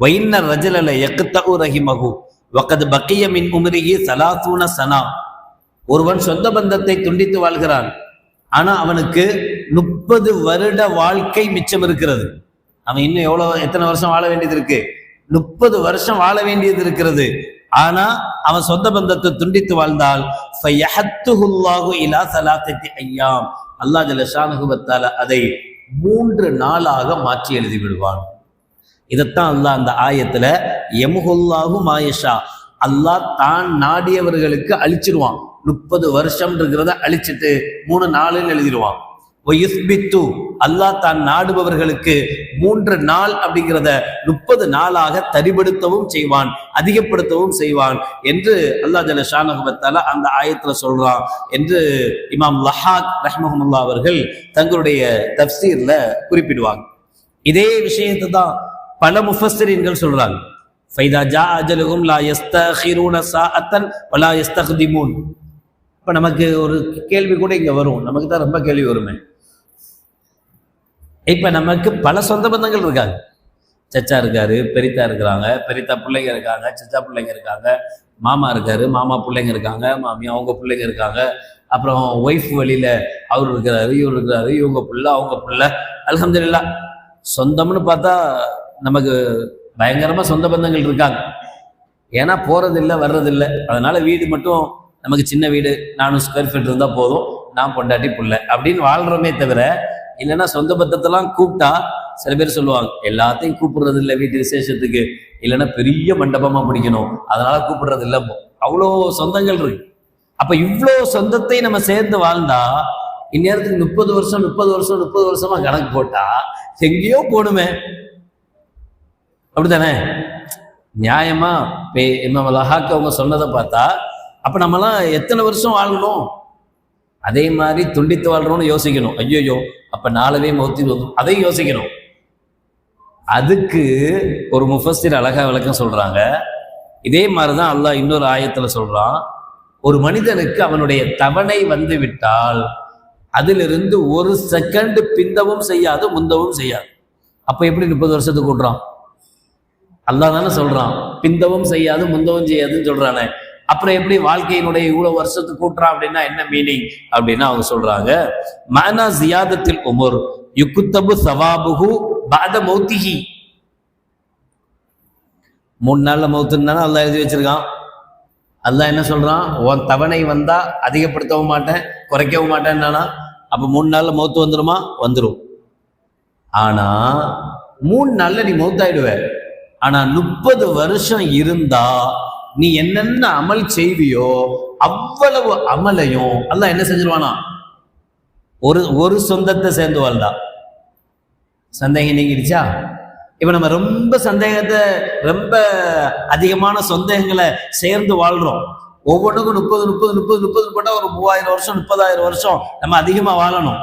வைன்ன ரஜலல யக்தஉ ரஹிமஹு வகத் பக்கிய மின் உம்ரிஹி 30 சனா, ஒருவன் சொந்த பந்தத்தை துண்டித்து வாழ்கிறான், ஆனா அவனுக்கு 30 வருட வாழ்க்கை மிச்சம் இருக்கிறது. அவன் இன்னும் எத்தனை வருஷம் வாழ வேண்டியது இருக்கு? 30 வருஷம் வாழ வேண்டியது இருக்கிறது. ஆனா அவன் சொந்த பந்தத்தை துண்டித்து வாழ்ந்தால் அல்லாஹ் ஜல்ல ஷானஹு வ தஆலா அதை 3 நாளாக மாற்றி எழுதி விடுவான். இதைத்தான் அல்லாஹ் அந்த ஆயத்துல யம்ஹுல்லாஹு மாயஷா, அல்லாஹ் தான் நாடியவர்களுக்கு அழிச்சிருவான். 30 வருஷம் இருக்கிறத அழிச்சிட்டு 3 நாளுன்னு எழுதிடுவான். அல்லாஹ் தான் நாடுபவர்களுக்கு 3 நாள் அப்படிங்கிறத 30 நாளாக தரிபடுத்தவும் செய்வான், அதிகப்படுத்தவும் செய்வான் என்று அல்லாஹ் ஜல்ல ஷானஹு வ தஆலா அந்த ஆயத்துல சொல்றான் என்று இமாம் லஹாக் ரஹ்மஹுல்லாஹ் அவர்கள் தங்களுடைய தஃப்சீர்ல குறிப்பிடுவாங்க. இதே விஷயத்தை தான் பல முஃபஸ்ஸிரீன்கள் சொல்றாங்க. ஃபைதா ஜா அஜலுஹும் லா யஸ்தகிரூன ஸாஅத்தன் வலா யஸ்தக்திமூன். இப்ப நமக்கு ஒரு கேள்வி கூட இங்க வரும், நமக்கு தான் ரொம்ப கேள்வி வருமே. இப்ப நமக்கு பல சொந்த பந்தங்கள் இருக்காங்க. சச்சா இருக்காரு, பெரித்தா இருக்கிறாங்க, பெரித்தா பிள்ளைங்க இருக்காங்க, சச்சா பிள்ளைங்க இருக்காங்க, மாமா இருக்காரு, மாமா பிள்ளைங்க இருக்காங்க, மாமி அவங்க பிள்ளைங்க இருக்காங்க, அப்புறம் ஒய்ஃப் வழியில அவர் இருக்கிறாரு, இவர் இருக்கிறாரு, இவங்க பிள்ளை அவங்க பிள்ளை. அல்ஹம்துலில்லாஹ் சொந்தம்னு பார்த்தா நமக்கு பயங்கரமா சொந்த பந்தங்கள் இருக்காங்க. ஏன்னா போறதில்லை வர்றதில்லை. அதனால வீடு மட்டும் நமக்கு சின்ன வீடு, 400 ஸ்கொயர் ஃபீட் இருந்தா போதும், நான் பொண்டாட்டி புள்ள அப்படின்னு வாழ்றோமே தவிர, இல்லைன்னா சொந்த பந்தத்தெல்லாம் கூப்பிட்டா சில பேர் சொல்லுவாங்க எல்லாத்தையும் கூப்பிடுறது இல்லை வீட்டு விசேஷத்துக்கு, இல்லைன்னா பெரிய மண்டபமா பிடிக்கணும் அதனால கூப்பிடுறது இல்லை. அவ்வளோ சொந்தங்கள் இருக்கு. அப்ப இவ்வளோ சொந்தத்தை நம்ம சேர்ந்து வாழ்ந்தா இந்நேரத்துக்கு 30 வருஷமா கணக்கு போட்டா எங்கேயோ போகணுமே, அப்படித்தானே? நியாயமா இமாம் லஹாக் அவங்க சொன்னதை பார்த்தா அப்ப நம்மலாம் எத்தனை வருஷம் வாழணும்? அதே மாதிரி துண்டித்து வாழ்றோம்னு யோசிக்கணும். ஐயோ அப்ப நாளவே மௌத்தி அதையும் யோசிக்கணும். அதுக்கு ஒரு முஃபஸ்ஸிர் அழகா விளக்கம் சொல்றாங்க. இதே மாதிரிதான் அல்லாஹ் இன்னொரு ஆயத்துல சொல்றான், ஒரு மனிதனுக்கு அவனுடைய தவணை வந்து விட்டால் அதிலிருந்து 1 செகண்ட் பிந்தவும் செய்யாது முந்தவும் செய்யாது. அப்ப எப்படி 30 வருஷத்துக்கு கூட்டுறான்? அல்லாஹ் தானே சொல்றான் பிந்தவும் செய்யாது முந்தவும் செய்யாதுன்னு சொல்றானே. அப்புறம் எப்படி வாழ்க்கையினுடைய இவ்வளவு வருஷத்துக்கு கூட்டுறான் அப்படின்னா என்ன மீனிங் அப்படின்னா அவங்க சொல்றாங்க, மஅனா ஜியாதத்தில் உமர் யுக்தபு ஸவாபுஹு பஅத மௌத்திஹி. 3 நாள்ல மௌத்துன்னு அல்லாஹ் எழுதி வச்சிருக்கான். அல்லாஹ் என்ன சொல்றான், உன் தவணை வந்தா அதிகப்படுத்தவும் மாட்டேன் குறைக்கவும் மாட்டேன்னா, அப்ப 3 நாள்ல மௌத்து வந்துருமா? வந்துடும். ஆனா 3 நாள்ல நீ மௌத்தாயிடுவ. ஆனா 30 வருஷம் இருந்தா நீ என்னென்ன அமல் செய்வியோ அவ்வளவு அமலையும் அல்லாஹ் என்ன செஞ்சிருவானா? ஒரு சொந்தத்தை சேர்ந்து வாழ்ந்தா சந்தேகம் நீங்கிடுச்சா? இப்ப நம்ம ரொம்ப சந்தேகத்தை ரொம்ப அதிகமான சொந்தங்களை சேர்ந்து வாழ்றோம். ஒவ்வொன்றுக்கும் 30 போட்டா ஒரு 3000 வருஷம் 30,000 வருஷம் நம்ம அதிகமா வாழணும்.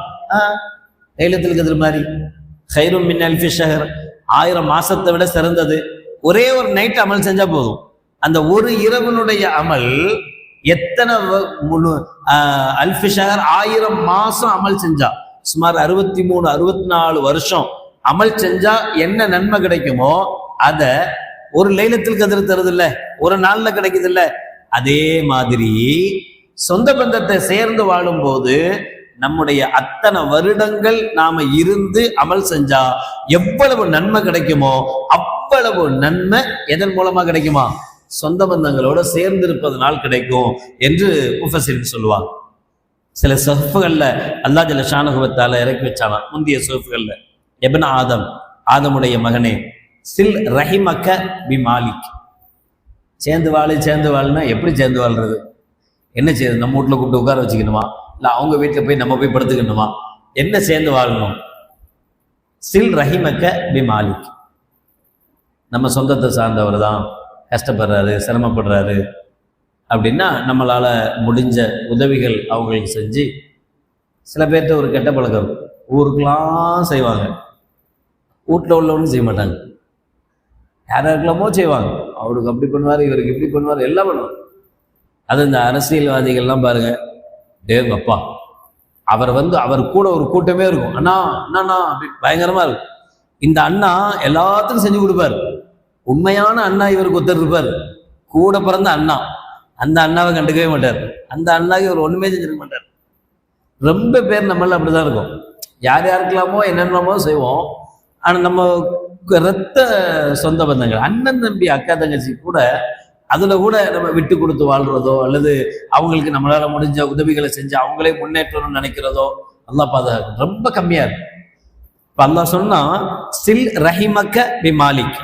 லைலத்துல் கத்ர் மாதிரி கைரும் மின் அல்ஃபி ஷஹர், 1000 மாசத்தை விட சிறந்தது. ஒரே ஒரு நைட் அமல் செஞ்சா போதும். அந்த ஒரு இரவனுடைய அமல் எத்தனை அல்ஃபி ஷஹர் 1000 மாசம் அமல் செஞ்சா, சுமார் 63 64 வருஷம் அமல் செஞ்சா என்ன நன்மை கிடைக்குமோ அத ஒரு லைலத்துல் கத்ர் தருது இல்ல, ஒரு நாள்ல கிடைக்குது இல்ல. அதே மாதிரி சொந்த பந்தத்தை சேர்ந்து வாழும் போது நம்முடைய அத்தனை வருடங்கள் நாம இருந்து அமல் செஞ்சா எவ்வளவு நன்மை கிடைக்குமோ அவ்வளவு நன்மை எதன் மூலமா கிடைக்குமா? சொந்த பந்தங்களோட சேர்ந்து இருப்பதனால் கிடைக்கும் என்று முஃபஸ்ஸிரீன் சொல்லுவாங்க. சில சஃப்கள்ல அல்லாஹ் ஜல்ல ஷானஹு வ தஆலா இறக்கி வச்சானா, முந்தைய சஃப்கள்ல இப்னு ஆதமுடைய மகனே சில் ரஹிமக பி மாலிக். சேர்ந்து வாழுனா எப்படி சேர்ந்து வாழ்றது? என்ன செய்யுது? நம்ம வீட்டுல கூப்பிட்டு உட்கார வச்சுக்கணுமா? இல்ல அவங்க வீட்டுல போய் நம்ம போய் படுத்துக்கணுமா? என்ன சேர்ந்து வாழணும்? சில் ரஹிமக பி மாலிக். நம்ம சொந்தத்தை சார்ந்தவர் தான் கஷ்டப்படுறாரு சிரமப்படுறாரு அப்படின்னா நம்மளால முடிஞ்ச உதவிகள் அவங்களுக்கு செஞ்சு, சில பேர்கிட்ட ஒரு கெட்ட பழக்கம் ஊருக்கெல்லாம் செய்வாங்க, வீட்டில் உள்ளவனும் செய்ய மாட்டாங்க. யாராருக்கெல்லாமோ செய்வாங்க, அவருக்கு அப்படி பண்ணுவார் இவருக்கு இப்படி பண்ணுவார் எல்லாம் பண்ணுவாங்க. அது இந்த அரசியல்வாதிகள்லாம் பாருங்க, டேங்கப்பா அவர் அவர் கூட ஒரு கூட்டமே இருக்கும், அண்ணா அண்ணா அப்படி பயங்கரமா இருக்கும். இந்த அண்ணா எல்லாத்துக்கும் செஞ்சு கொடுப்பார். உண்மையான அண்ணா இவருக்கு ஒருத்தர் இருப்பார், கூட பிறந்த அண்ணா. அந்த அண்ணாவை கண்டுக்கவே மாட்டார், அந்த அண்ணாவுக்கு இவர் ஒண்ணுமே செஞ்சிருக்க மாட்டார். ரொம்ப பேர் நம்மள அப்படிதான் இருக்கும். யார் யாருக்கெல்லாமோ என்னென்னமோ செய்வோம், ஆனா நம்ம இரத்த சொந்த பந்தங்கள், அண்ணன் தம்பி அக்கா தங்கச்சி கூட, அதுல கூட நம்ம விட்டு கொடுத்து வாழ்றதோ அல்லது அவங்களுக்கு நம்மளால முடிஞ்ச உதவிகளை செஞ்சு அவங்களே முன்னேற்றணும்னு நினைக்கிறதோ அல்லாஹ் பாதுகாக்கும், ரொம்ப கம்மியா இருக்கு. இப்ப அல்லாஹ் சொன்னா சில் ரஹிமக்க பி மாலிக்,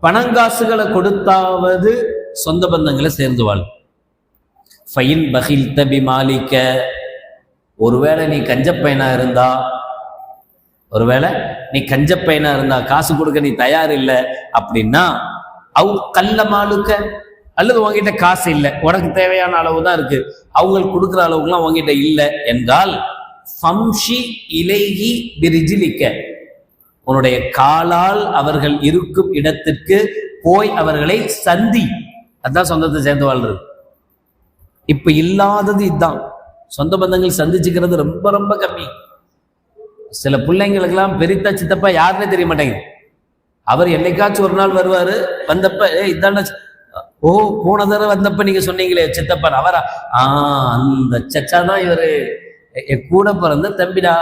பணங்காசுகளை கொடுத்தாவது சொந்த பந்தங்களை சேர்ந்து வாழ். ஃபைன் பகில் தபி மாலிக்க, ஒருவேளை நீ கஞ்சப்பையனா இருந்தா, ஒருவேளை நீ கஞ்சப்பையனா இருந்தா, காசு கொடுக்க நீ தயார் இல்லை அப்படின்னா, அவ் கல்ல மாலுக்க, அல்லது உங்ககிட்ட காசு இல்லை, உனக்கு தேவையான அளவு தான் இருக்கு, அவங்களுக்கு கொடுக்குற அளவுக்குலாம் உங்ககிட்ட இல்லை என்றால், ஃபம்ஷி இலைஹி பிரிஜிலிக்க, உன்னுடைய காலால் அவர்கள் இருக்கும் இடத்திற்கு போய் அவர்களை சந்தி. அதான் சொந்தத்தை சேர்ந்து வாழ்றது. இப்ப இல்லாதது இதுதான். சொந்த பந்தங்கள் சந்திச்சுக்கிறது ரொம்ப ரொம்ப கம்மி. சில பிள்ளைங்களுக்கெல்லாம் பெரித்தா சித்தப்பா யாருன்னே தெரிய மாட்டேங்குது. அவர் என்னைக்காச்சும் ஒரு நாள் வருவாரு, வந்தப்ப இதான, ஓ போன தடவை வந்தப்ப நீங்க சொன்னீங்களே சித்தப்பா அவரா, அந்த சச்சா தான் இவரு, கூட பிறந்த தம்பிடா.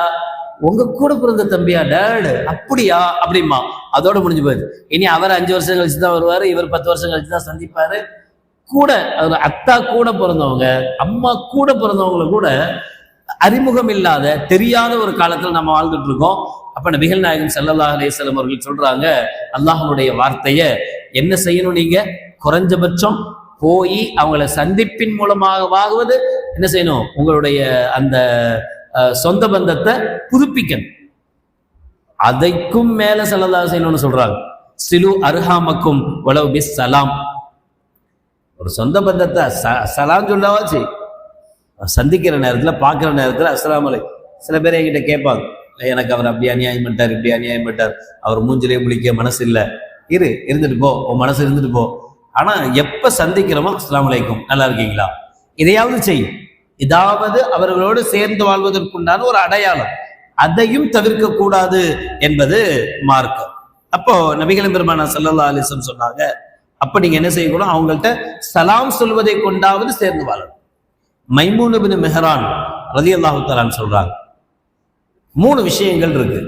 உங்க கூட பிறந்த தம்பியா டேடு, அப்படியா அப்படிமா, அதோட முடிஞ்சு போயிடுது. இனி அவர் 5 வருஷம் கழிச்சு தான் வருவாரு, இவர் 10 வருஷம் கழிச்சு தான் சந்திப்பாரு. கூட அத்தா கூட பிறந்தவங்க, அம்மா கூட பிறந்தவங்களை கூட அறிமுகம் இல்லாத தெரியாத ஒரு காலத்துல நம்ம வாழ்ந்துட்டு இருக்கோம். அப்ப நபிகள் நாயகம் ஸல்லல்லாஹு அலைஹி வஸல்லம் அவர்கள் சொல்றாங்க, அல்லாஹ்வுடைய வார்த்தைய என்ன செய்யணும், நீங்க குறைஞ்சபட்சம் போய் அவங்களை சந்திப்பின் மூலமாகவாகுவது என்ன செய்யணும், உங்களுடைய அந்த சொந்த பந்தத்தை புதுப்பிக்கணும். அதைக்கும் மேல ஸல்லல்லாஹு செய்யணும்னு சொல்றாங்க, சிலு அர்ஹாமக்கும் வலவ் பிஸ் சலாம், ஒரு சொந்த பந்தத்தை சலாம் சொல்லாவாச்சு சந்திக்கிற நேரத்துல பார்க்குற நேரத்துல அஸ்ஸலாமு அலைக்கும். சில பேர் என்கிட்ட கேட்பாங்க, எனக்கு அவர் அப்படி அநியாயம் பண்ணிட்டார், இப்படி அநியாயம் பண்ணிட்டார், அவர் மூஞ்சிலே முழிக்க மனசு இல்லை. இருந்துட்டு போ, உன் மனசு இருந்துட்டு போ. ஆனா எப்ப சந்திக்கிறோமோ அஸ்ஸலாமு அலைக்கும், நல்லா இருக்கீங்களா, இதையாவது செய். இதாவது அவர்களோடு சேர்ந்து வாழ்வதற்குண்டான ஒரு அடையாளம், அதையும் தவிர்க்க கூடாது என்பது மார்க்கம். அப்போ நபிகள் பெருமானார் ஸல்லல்லாஹு அலைஹி வஸல்லம் சொன்னாங்க, அப்ப நீங்க என்ன செய்யக்கூடாது, அவங்கள்ட்ட சலாம் சொல்வதை கொண்டாவது சேர்ந்து வாழணும். மைமூன் இப்னு மிஹ்ரான் ரலியல்லாஹு தஆலா சொல்றாங்க, 3 விஷயங்கள் இருக்கு.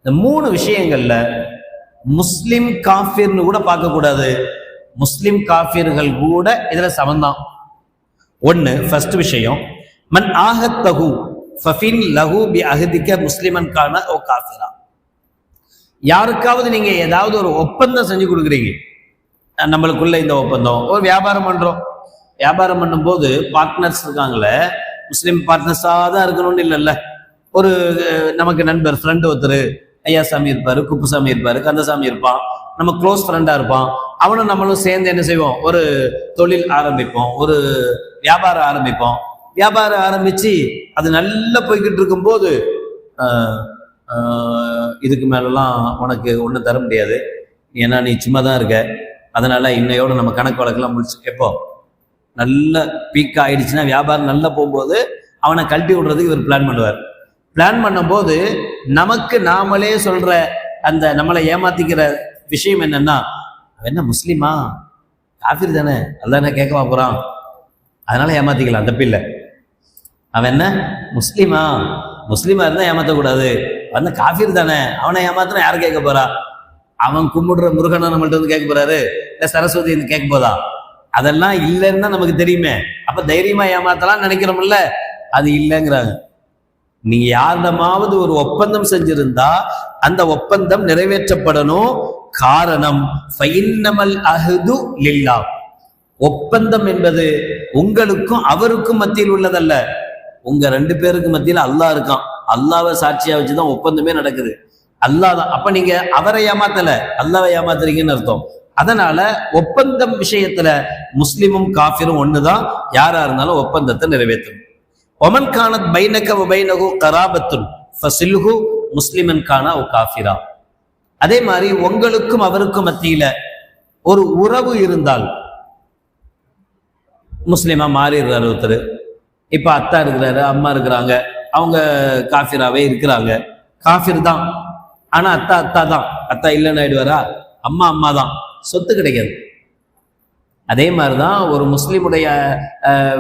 இந்த 3 விஷயங்கள்ல முஸ்லிம் காஃபிர்னு கூட பார்க்க கூடாது, முஸ்லிம் காஃபிர்கள் கூட இதுல சமந்தான். ஒன்னு, ஃபர்ஸ்ட் விஷயம், மன் ஆஹத்தஹு ஃபஃபின் லஹு பி அஹதிக முஸ்லிமன் கான ஓ காஃபிரா. யாருக்காவது நீங்க ஏதாவது ஒரு ஒப்பந்தம் செஞ்சு கொடுக்குறீங்க, நம்மளுக்குள்ள இந்த ஒப்பந்தம், ஒரு வியாபாரம் பண்றோம், வியாபாரம் பண்ணும்போது பார்ட்னர்ஸ் இருக்காங்களே, முஸ்லீம் பார்ட்னர்ஸாக தான் இருக்கணும்னு இல்லைல்ல. ஒரு நமக்கு நண்பர் ஃப்ரெண்டு ஒருத்தர், ஐயாசாமி இருப்பாரு, குப்புசாமி இருப்பாரு, கந்தசாமி இருப்பான், நம்ம க்ளோஸ் ஃப்ரெண்டா இருப்பான். அவனும் நம்மளும் சேர்ந்து என்ன செய்வோம், ஒரு தொழில் ஆரம்பிப்போம், ஒரு வியாபாரம் ஆரம்பிப்போம். வியாபாரம் ஆரம்பிச்சு அது நல்லா போய்கிட்டு இருக்கும்போது, இதுக்கு மேலெல்லாம் உனக்கு ஒன்றும் தர முடியாது, ஏன்னா நீ சும்மா தான் இருக்க, அதனால இன்னையோட நம்ம கணக்கு வழக்கெல்லாம் முடிச்சு. எப்போ நல்ல பீக் ஆயிடுச்சுன்னா, வியாபாரம் நல்லா போகும்போது அவனை கழட்டி விடுறதுக்கு இவர் பிளான் பண்ணுவார். பிளான் பண்ணும்போது நமக்கு நாமளே சொல்ற அந்த நம்மளை ஏமாத்திக்கிற விஷயம் என்னன்னா, அவன் என்ன முஸ்லீமா, காஃபிர் தானே, அல்லாஹ் கேட்கவா போறான், அதனால ஏமாத்திக்கலாம், தப்பில்லை. அவன் என்ன முஸ்லீமா, முஸ்லீமா இருந்தா ஏமாத்தக்கூடாது, வந்து காஃபிர் தானே, அவனை ஏமாத்தினா யாரு கேட்க போறா, அவன் கும்பிடுற முருகனை நம்மள்ட்ட வந்து கேட்க போறாரு, இல்ல சரஸ்வதி வந்து கேட்க போதா, அதெல்லாம் இல்லைன்னு தான் நமக்கு தெரியுமே. அப்ப தைரியமா ஏமாத்தலாம் நினைக்கிறோம்ல, அது இல்லைங்கிறாங்க. நீங்க யாரிடமாவது ஒரு ஒப்பந்தம் செஞ்சிருந்தா அந்த ஒப்பந்தம் நிறைவேற்றப்படணும். காரணம் ஃபைன்னமல் அஹ்து லில்லாஹ், ஒப்பந்தம் என்பது உங்களுக்கும் அவருக்கும் மத்தியில் உள்ளதல்ல, உங்க 2 பேருக்கு மத்தியில் அல்லாஹ் இருக்கான், அல்லாஹ்வை சாட்சியா வச்சுதான் ஒப்பந்தமே நடக்குது, அல்லாஹ் தான். அப்ப நீங்க அவரை ஏமாத்தல, அல்லாஹ்வை ஏமாத்துறீங்கன்னு அர்த்தம். அதனால ஒப்பந்தம் விஷயத்துல முஸ்லிமும் காஃபிரும் ஒண்ணுதான், யாரா இருந்தாலும் ஒப்பந்தத்தை நிறைவேற்றணும். ஒமன் கானத் பைனக வ பைனஹு கராபத்துன் ஃபஸில்ஹு முஸ்லிமன் கானா வ காஃபிரா. அதே மாதிரி உங்களுக்கும் அவருக்கும் மத்தியில ஒரு உறவு இருந்தால், முஸ்லிமா மாறிடுறாரு ஒருத்தர், இப்ப அத்தா இருக்கிறாரு, அம்மா இருக்கிறாங்க, அவங்க காஃபிராவே இருக்கிறாங்க, காஃபிர் தான், ஆனா அத்தா அத்தா தான், அத்தா இல்லைன்னு ஆயிடுவாரா, அம்மா அம்மா தான், சொத்து கிடைக்காது. அதே மாதிரிதான் ஒரு முஸ்லீமுடைய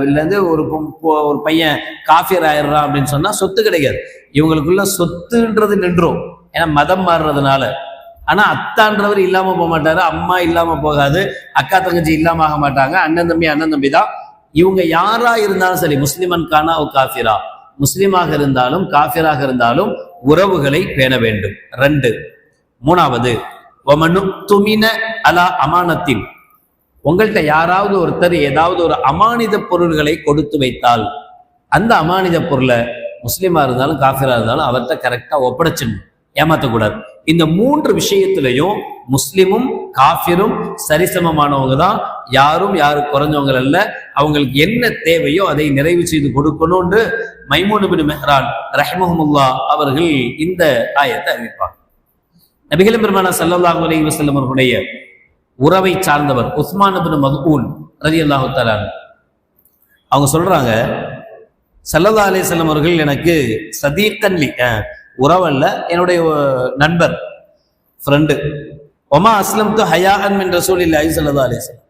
இருந்து ஒரு பையன் காஃபிர் ஆயிடுறான் அப்படின்னு சொன்னா சொத்து கிடைக்காது. இவங்களுக்குள்ள சொத்துன்றது நின்றும், ஏன்னா மதம் மாறுறதுனால. ஆனா அத்தான்றவர் இல்லாம போக மாட்டாரு, அம்மா இல்லாம போகாது, அக்கா தங்கச்சி இல்லாம ஆக மாட்டாங்க, அண்ணன் தம்பி தான். இவங்க யாரா இருந்தாலும் சரி, முஸ்லிமன் கானா ஓ காஃபிரா, முஸ்லிமாக இருந்தாலும் காஃபிராக இருந்தாலும் உறவுகளை பேண வேண்டும். 2. 3வது ஒமனு துமின அலா அமானத்தின், உங்கள்கிட்ட யாராவது ஒருத்தர் ஏதாவது ஒரு அமானித பொருள்களை கொடுத்து வைத்தால் அந்த அமானித பொருளை முஸ்லிமா இருந்தாலும் காஃபிரா இருந்தாலும் அவர்கிட்ட கரெக்டா ஒப்படைச்சிடணும், ஏமாற்றக்கூடாது. இந்த 3 விஷயத்திலையும் முஸ்லிமும் காஃபிரும் சரிசமமானவங்க தான், யாரும் யாரும் குறைஞ்சவங்க அல்ல. அவங்களுக்கு என்ன தேவையோ அதை நிறைவு செய்து கொடுக்கணும்னு மைமூன் இப்னு மெஹ்ரான் ரஹ்மஹுல்லாஹ் அவர்கள் இந்த ஆயத்தை அறிவிப்பாங்க. நபிகள் பெருமானார் ஸல்லல்லாஹு அலைஹி வஸல்லம் அவர்களுடைய உறவை சார்ந்தவர் உஸ்மான் இப்னு மத்ஊன் ரலியல்லாஹு தஆலா அவங்க சொல்றாங்க, ஸல்லல்லாஹு அலைஹி வஸல்லம் அவர்கள் எனக்கு சதீகன் லி, உறவல்ல, என்னுடைய நண்பர், ஃப்ரெண்டு, ஒமா அஸ்லம்து ஹயாஅன் மின் ரசூலில்லாஹி ஸல்லல்லாஹு அலைஹி வஸல்லம்,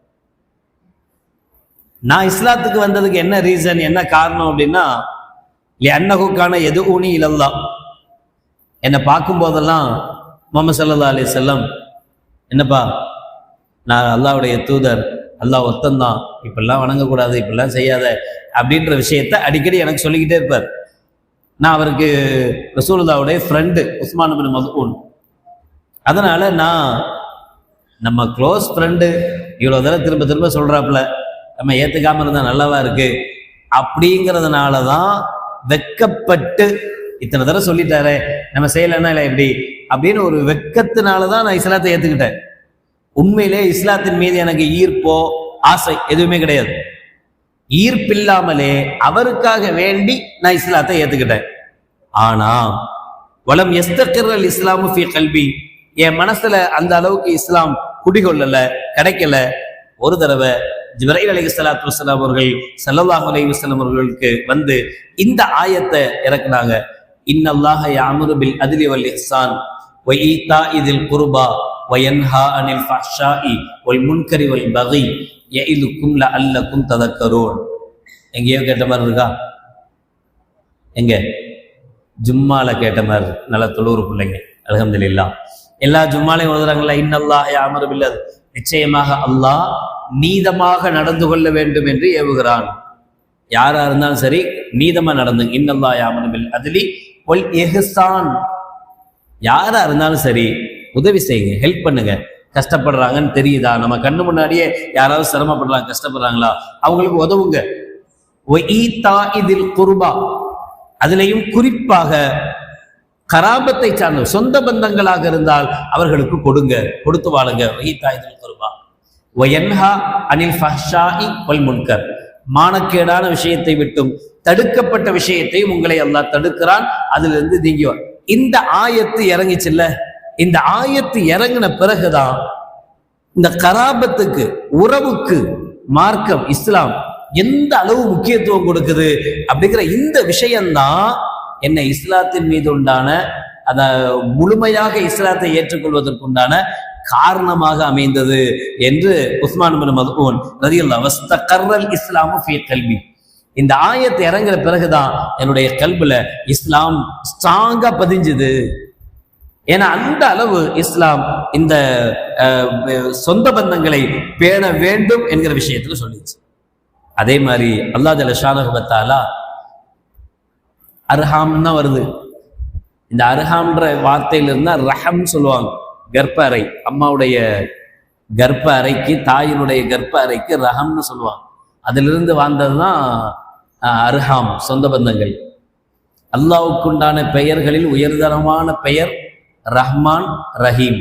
நான் இஸ்லாத்துக்கு வந்ததுக்கு என்ன ரீசன், என்ன காரணம் அப்படின்னா, லிஅன்னஹு கான யதுஊனி இலல்லாஹ், என்னை பார்க்கும் போதெல்லாம் முஹம்மது ஸல்லல்லாஹு அலைஹி வஸல்லம், என்னப்பா நான் அல்லாஹ்வுடைய தூதர், அல்லாஹ் ஒத்தந்தான், இப்பெல்லாம் வணங்கக்கூடாது, இப்பெல்லாம் செய்யாத அப்படின்ற விஷயத்த அடிக்கடி எனக்கு சொல்லிக்கிட்டே இருப்பார். நான் அவருக்கு ரசூலுல்லாஹ்வுடைய ஃப்ரெண்டு உஸ்மான் இப்னு மத்ஊன், அதனால நான் நம்ம க்ளோஸ் ஃப்ரெண்டு இவ்வளோ தடவை திரும்ப திரும்ப சொல்றாப்புல, நம்ம ஏற்றுக்காம இருந்தால் நல்லாவா இருக்கு அப்படிங்கிறதுனால தான் வெக்கப்பட்டு இத்தனை தடவை சொல்லிட்டாரே நம்ம செய்யலைன்னா இல்லை எப்படி அப்படின்னு ஒரு வெக்கத்தினால தான் நான் இஸ்லாத்தை ஏற்றுக்கிட்டேன். உண்மையிலே இஸ்லாத்தின் மீது எனக்கு ஈர்ப்போ ஆசை எதுவுமே கிடையாது. ஈர்ப்பில்லாமலே அவருக்காக வேண்டி நான் இஸ்லாத்தை ஏற்றுக்கிட்டேன். ஆனா வலம் எஸ்தகிர் இஸ்லாமு ஃபீ கல்பி, என் மனசுல அந்த அளவுக்கு இஸ்லாம் குடிகொள்ளல, கிடைக்கல. ஒரு தடவை ஜிப்ரீல் அலைஹிஸ்ஸலாத்து வஸ்ஸலாம் அவர்கள் ஸல்லல்லாஹு அலைஹி வஸல்லம் அவர்களுக்கு வந்து இந்த ஆயத்தை இறக்குனாங்க. இன்னல்லாஹ யஅமுரு பில் அத்லி வல் இஹ்சான் வ ஈதாஇல் குர்பா வ யன்ஹா அனில் ஃபஹ்ஷாஇ வல் முன்கரி வல் பகி யஇதுக்கும் லஅல்லக்கும் ததக்கரூன். எங்கேயோ கேட்ட மாதிரி இருக்கா? எங்க ஜும்மால கேட்ட மாதிரி, நல்ல தொழுவுறு பிள்ளைங்க அல்ஹம்துலில்லாஹ். எல்லா ஜும்மாலையும் ஓதுறாங்களா, இன்னல்லாஹ யஅமுரு பில் அத்லி, நிச்சயமாக அல்லாஹ் நீதமாக நடந்து கொள்ள வேண்டும் என்று ஏவுகிறான். யாரா இருந்தாலும் சரி நீதமா நடந்து, இன்னல்லாஹ யஅமுரு பில் அத்லி வல் இஹ்சான், யாரா இருந்தாலும் சரி உதவி செய்யுங்க, ஹெல்ப் பண்ணுங்க. கஷ்டப்படுறாங்கன்னு தெரியுதா, நம்ம கண்ணு முன்னாடியே யாராவது சிரமப்படுறாங்க, கஷ்டப்படுறாங்களா, அவங்களுக்கு உதவுங்க. குர்பா, அதுலேயும் குறிப்பாக கராபத்தை சார்ந்த சொந்த பந்தங்களாக இருந்தால் அவர்களுக்கு கொடுங்க, கொடுத்து வாழுங்க. குர்பா வயன்ஹா அனில் ஃபஹ்ஷாஇ வல் முன்கர், மானக்கேடான விஷயத்தை விட்டும் தடுக்கப்பட்ட விஷயத்தையும் உங்களை அல்லாஹ் தடுக்கிறான், அதிலிருந்து நீங்க. இந்த ஆயத்து இறங்கிச்சுல்ல, இந்த ஆயத்து இறங்கின பிறகுதான் இந்த கராபத்துக்கு, உறவுக்கு மார்க்கம் இஸ்லாம் எந்த அளவு முக்கியத்துவம் கொடுக்குது அப்படிங்கிற இந்த விஷயம்தான் என்னை இஸ்லாத்தின் மீது உண்டான அத முழுமையாக இஸ்லாத்தை ஏற்றுக்கொள்வதற்குண்டான காரணமாக அமைந்தது என்று உஸ்மான் இப்னு மத்ஊன் ரலியல்லாஹு வஸ்தகர்ரல் இஸ்லாமு ஃபீ கல்பி, இந்த ஆயத்தை இறங்குற பிறகுதான் என்னுடைய கல்புல இஸ்லாம் ஸ்ட்ராங்கா பதிஞ்சுது. ஏன்னா அந்த அளவு இஸ்லாம் இந்த சொந்த பந்தங்களை பேண வேண்டும் என்கிற விஷயத்துல சொல்லிச்சு. அதே மாதிரி அல்லாஹ் ஜல்ல ஷானஹு வ தஆலா அர்ஹாம்னா வருது. இந்த அர்ஹாம்ன்ற வார்த்தையில இருந்தா ரஹம் சொல்லுவாங்க. கர்ப்ப அறை, அம்மாவுடைய கர்ப்ப அறைக்கு, தாயினுடைய கர்ப்ப அறைக்கு ரஹம்னு சொல்லுவாங்க. அதிலிருந்து வாழ்ந்ததுதான் அர்ஹாம், சொந்த பந்தங்கள். அல்லாஹ்வுக்குண்டான பெயர்களில் உயர்தரமான பெயர் ரஹ்மான் ரஹீம்,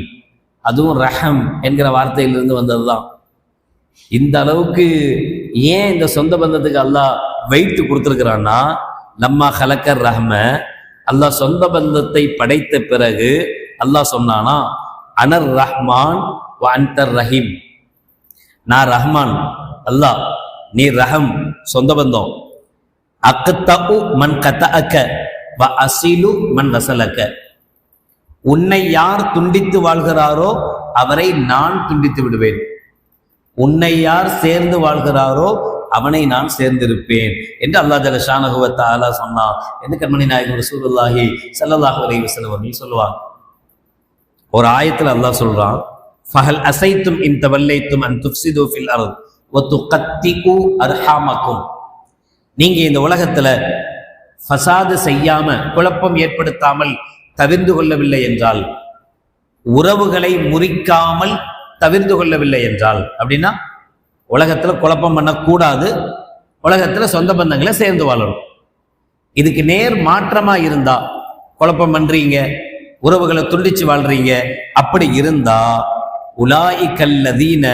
அதுவும் ரஹம் என்கிற வார்த்தையிலிருந்து வந்ததுதான். இந்த அளவுக்கு ஏன் இந்த சொந்த பந்தத்துக்கு அல்லாஹ் வெயிட் கொடுத்துருக்கிறான்னா, லம்மா ஹலக்கர் ரஹ்ம, அல்லாஹ் சொந்த பந்தத்தை படைத்த பிறகு அல்லாஹ் சொன்னானா, அனர் ரஹ்மான் வ அன்தர் ரஹீம், நான் ரஹ்மான் அல்லாஹ், நீ ரஹம் சொந்த பந்தம். அக்தஉ மன் கதஅக வ அஸிலு மன் வஸலக, உன்னை யார் துண்டித்து வாழ்கிறாரோ அவரை நான் துண்டித்து விடுவேன், உன்னை யார் சேர்ந்து வாழ்கிறாரோ அவனை நான் சேர்ந்திருப்பேன் என்று அல்லாஹ் ஜல்ல ஷானஹு வ தஆலா சொன்னான் என்று கண்மணி நாயகம் ரசூலுல்லாஹி ஸல்லல்லாஹு அலைஹி வஸல்லம் அவர்கள் சொல்லுவாங்க. ஒரு ஆயத்துல அல்லாஹ் சொல்றான், ஃபஹல் அசைத்தும் இன் தவல்லைத்தும் அன் துஃப்ஸிது ஃபில் அர்த் வ துகத்திகு அர்ஹாமக்கும். நீங்க இந்த உலகத்துல ஃபசாது செய்யாம, குழப்பம் ஏற்படுத்தாமல் தவிர்ந்து கொள்ளவில்லை என்றால், உறவுகளை முறிக்காமல் தவிர்த்து கொள்ளவில்லை என்றால், அப்படின்னா உலகத்துல குழப்பம் பண்ணக்கூடாது, உலகத்துல சொந்த பந்தங்களை சேர்ந்து வாழணும். இதுக்கு நேர் மாற்றமா இருந்தா, குழப்பம் பண்றீங்க, உறவுகளை துண்டிச்சு வாழ்றீங்க, அப்படி இருந்தா உலாயிகல்லதீன